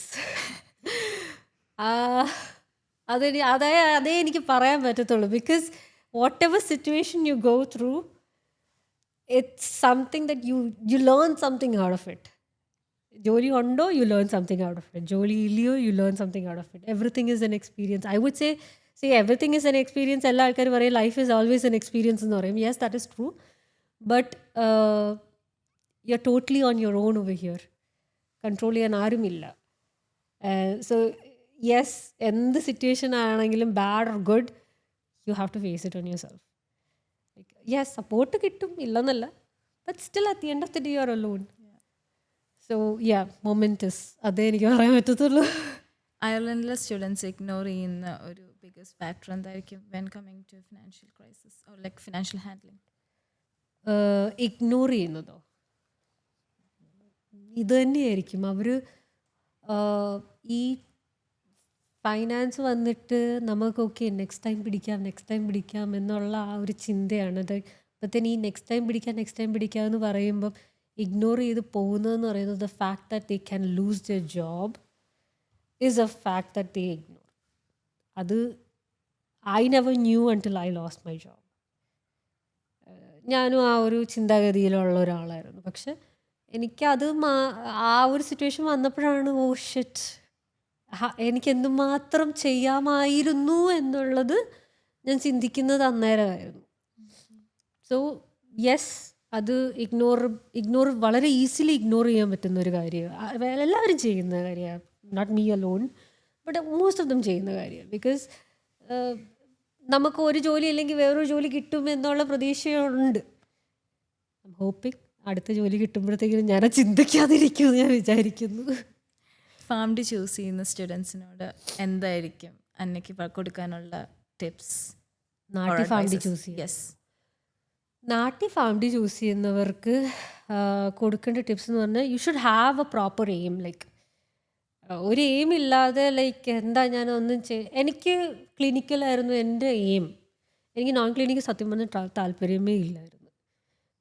Speaker 1: അതേ എനിക്ക് പറയാൻ പറ്റത്തുള്ളൂ. Because whatever situation you go through, it's something that you learn something out of it. ജോലി ഉണ്ടോ, you learn something out of it. ജോലി ഇല്ലയോ, you learn something out of it. Everything is an experience. I would say everything is an experience. എല്ലാ ആൾക്കാരും പറയും life is always an experience എന്ന് പറയും. Yes, that is true. But you are totally on your own over here. Control ചെയ്യാൻ ആരുമില്ല. സോ യെസ്, എന്ത് സിറ്റുവേഷൻ ആണെങ്കിലും bad or good, you have to face it on yourself. Yes, support കിട്ടും, ഇല്ലെന്നല്ല, but still at the end of the day you are alone. So yeah, momentous, അതേ എനിക്ക് പറയാൻ പറ്റത്തുള്ളൂ.
Speaker 2: അയർലൻഡിലെ സ്റ്റുഡൻസ് ഇഗ്നോർ ചെയ്യുന്ന ഒരു ബിഗ്ഗസ്റ്റ് ഫാക്ടർ എന്തായിരിക്കും when coming to financial crisis or like financial handling?
Speaker 1: Ignore ചെയ്യുന്നതോ? ഇത് തന്നെയായിരിക്കും. അവർ ഈ ഫൈനാൻസ് വന്നിട്ട് നമുക്കൊക്കെ നെക്സ്റ്റ് ടൈം പിടിക്കാം എന്നുള്ള ആ ഒരു ചിന്തയാണ്. അപ്പോഴത്തേന് ഈ നെക്സ്റ്റ് ടൈം പിടിക്കാം എന്ന് പറയുമ്പം ഇഗ്നോർ ചെയ്ത് പോകുന്നതെന്ന് പറയുന്നത് the fact that they can lose the job is a fact that they ignore. അത് I never knew until I lost my job. ഞാനും ആ ഒരു ചിന്താഗതിയിലുള്ള ഒരാളായിരുന്നു. പക്ഷെ എനിക്കത് ആ ഒരു സിറ്റുവേഷൻ വന്നപ്പോഴാണ് ഓ ഷിറ്റ്, എനിക്ക് എന്തുമാത്രം ചെയ്യാമായിരുന്നു എന്നുള്ളത് ഞാൻ ചിന്തിക്കുന്നത് അന്നേരമായിരുന്നു. സോ യെസ്, അത് ഇഗ്നോർ വളരെ ഈസിലി ഇഗ്നോർ ചെയ്യാൻ പറ്റുന്ന ഒരു കാര്യമാണ്. എല്ലാവരും ചെയ്യുന്ന കാര്യമാണ്. Not me alone, but most of them ചെയ്യുന്ന കാര്യമാണ്. ബിക്കോസ് നമുക്ക് ഒരു ജോലി അല്ലെങ്കിൽ വേറൊരു ജോലി കിട്ടും എന്നുള്ള പ്രതീക്ഷയുണ്ട്. ഐ എം ഹോപ്പിങ് അടുത്ത ജോലി കിട്ടുമ്പോഴത്തേക്കും ഞാൻ ചിന്തിക്കാതിരിക്കുമെന്ന് ഞാൻ വിചാരിക്കുന്നു.
Speaker 2: ഫാംഡി ചൂസ് ചെയ്യുന്ന സ്റ്റുഡൻസിനോട് എന്തായിരിക്കും അന്നയ്ക്ക് കൊടുക്കാനുള്ള ടിപ്സ്?
Speaker 1: നാട്ടിൽ ഫാംഡി ചൂസ് ചെയ്യും.
Speaker 2: യെസ്,
Speaker 1: നാട്ടിൽ ഫാംഡി ചൂസ് ചെയ്യുന്നവർക്ക് കൊടുക്കേണ്ട ടിപ്സ് എന്ന് പറഞ്ഞാൽ you should have a proper aim. Like ഒരു എയിം ഇല്ലാതെ ലൈക്ക് എന്താ ഞാൻ ഒന്നും എനിക്ക് ക്ലിനിക്കലായിരുന്നു എൻ്റെ എയിം. എനിക്ക് നോൺ ക്ലിനിക്കൽ സത്യം പറഞ്ഞാൽ താല്പര്യമേ ഇല്ലായിരുന്നു.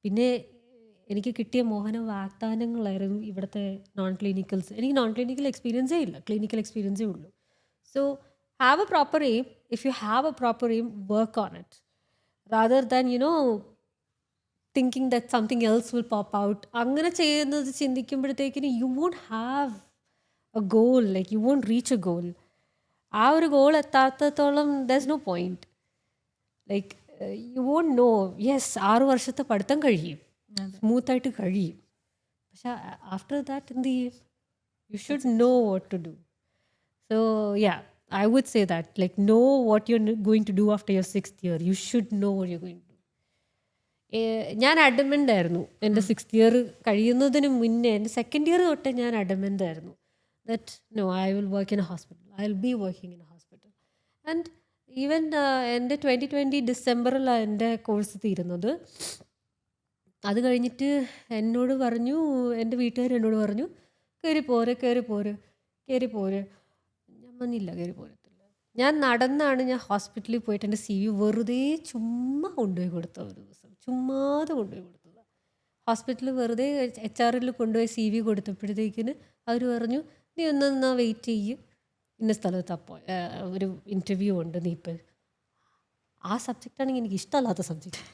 Speaker 1: പിന്നെ എനിക്ക് കിട്ടിയ മോഹന വാഗ്ദാനങ്ങളായിരുന്നു ഇവിടുത്തെ നോൺ ക്ലിനിക്കൽസ്. എനിക്ക് നോൺ ക്ലിനിക്കൽ എക്സ്പീരിയൻസേ ഇല്ല, ക്ലിനിക്കൽ എക്സ്പീരിയൻസേ ഉള്ളൂ. So have a proper aim. If you have a proper aim, work on it rather than thinking that something else will pop out. അങ്ങനെ ചെയ്യുന്നത് ചിന്തിക്കുമ്പോഴത്തേക്കിന് you won't have a goal, like you won't reach a goal. ആ ഒരു goal എത്താത്തത്തോളം there's no point. Like you won't know. Yes, 6 വർഷത്തെ പഠിത്തം കഴിയും, സ്മൂത്തായിട്ട് കഴിയും. പക്ഷെ ആഫ്റ്റർ ദാറ്റ് എന്ത് ചെയ്യും? You should know what to do. So yeah, I would say that, like, know what you're going to do after your 6th year. You should know what you're going to do. ഞാൻ adamant ആയിരുന്നു. എൻ്റെ 6th year കഴിയുന്നതിന് മുന്നേ, എൻ്റെ 2nd year തൊട്ടേ ഞാൻ adamant ആയിരുന്നു that no, I will work in a hospital. I'll be working in a hospital. And even എൻ്റെ 2020 ഡിസംബറിലാണ് എൻ്റെ കോഴ്സ് തീരുന്നത്. അത് കഴിഞ്ഞിട്ട് എന്നോട് പറഞ്ഞു, എൻ്റെ വീട്ടുകാർ എന്നോട് പറഞ്ഞു കയറി പോരെ. ഞാൻ വന്നില്ല, കയറി പോരത്തില്ല. ഞാൻ നടന്നാണ് ഞാൻ ഹോസ്പിറ്റലിൽ പോയിട്ട് എൻ്റെ CV വെറുതെ ചുമ്മാ കൊണ്ടുപോയി കൊടുത്ത ഒരു ദിവസം, ചുമ്മാതെ കൊണ്ടുപോയി കൊടുത്തത്. ഹോസ്പിറ്റലിൽ വെറുതെ HR കൊണ്ടുപോയി CV കൊടുത്തപ്പോഴത്തേക്കിന് അവർ പറഞ്ഞു നീ ഒന്നാ വെയിറ്റ് ചെയ്യ്, ഇന്ന സ്ഥലത്ത് അപ്പോൾ ഒരു ഇൻ്റർവ്യൂ ഉണ്ട്, നീ ഇപ്പം. ആ സബ്ജക്റ്റ് ആണെങ്കിൽ എനിക്ക് ഇഷ്ടമല്ലാത്ത subject,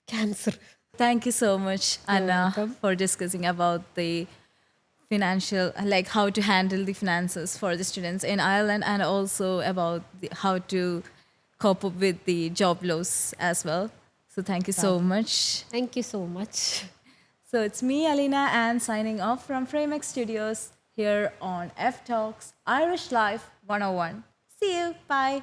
Speaker 1: cancer.
Speaker 2: Thank you so much, Anna,
Speaker 1: welcome.
Speaker 2: for discussing about the financial, like how to handle the finances for the students in Ireland, and also about how to cope up with the job loss as well. So thank you so much.
Speaker 1: Thank you so much.
Speaker 2: So it's me, Alina, and signing off from Framex Studios here on F Talks Irish Life 101. See you. Bye.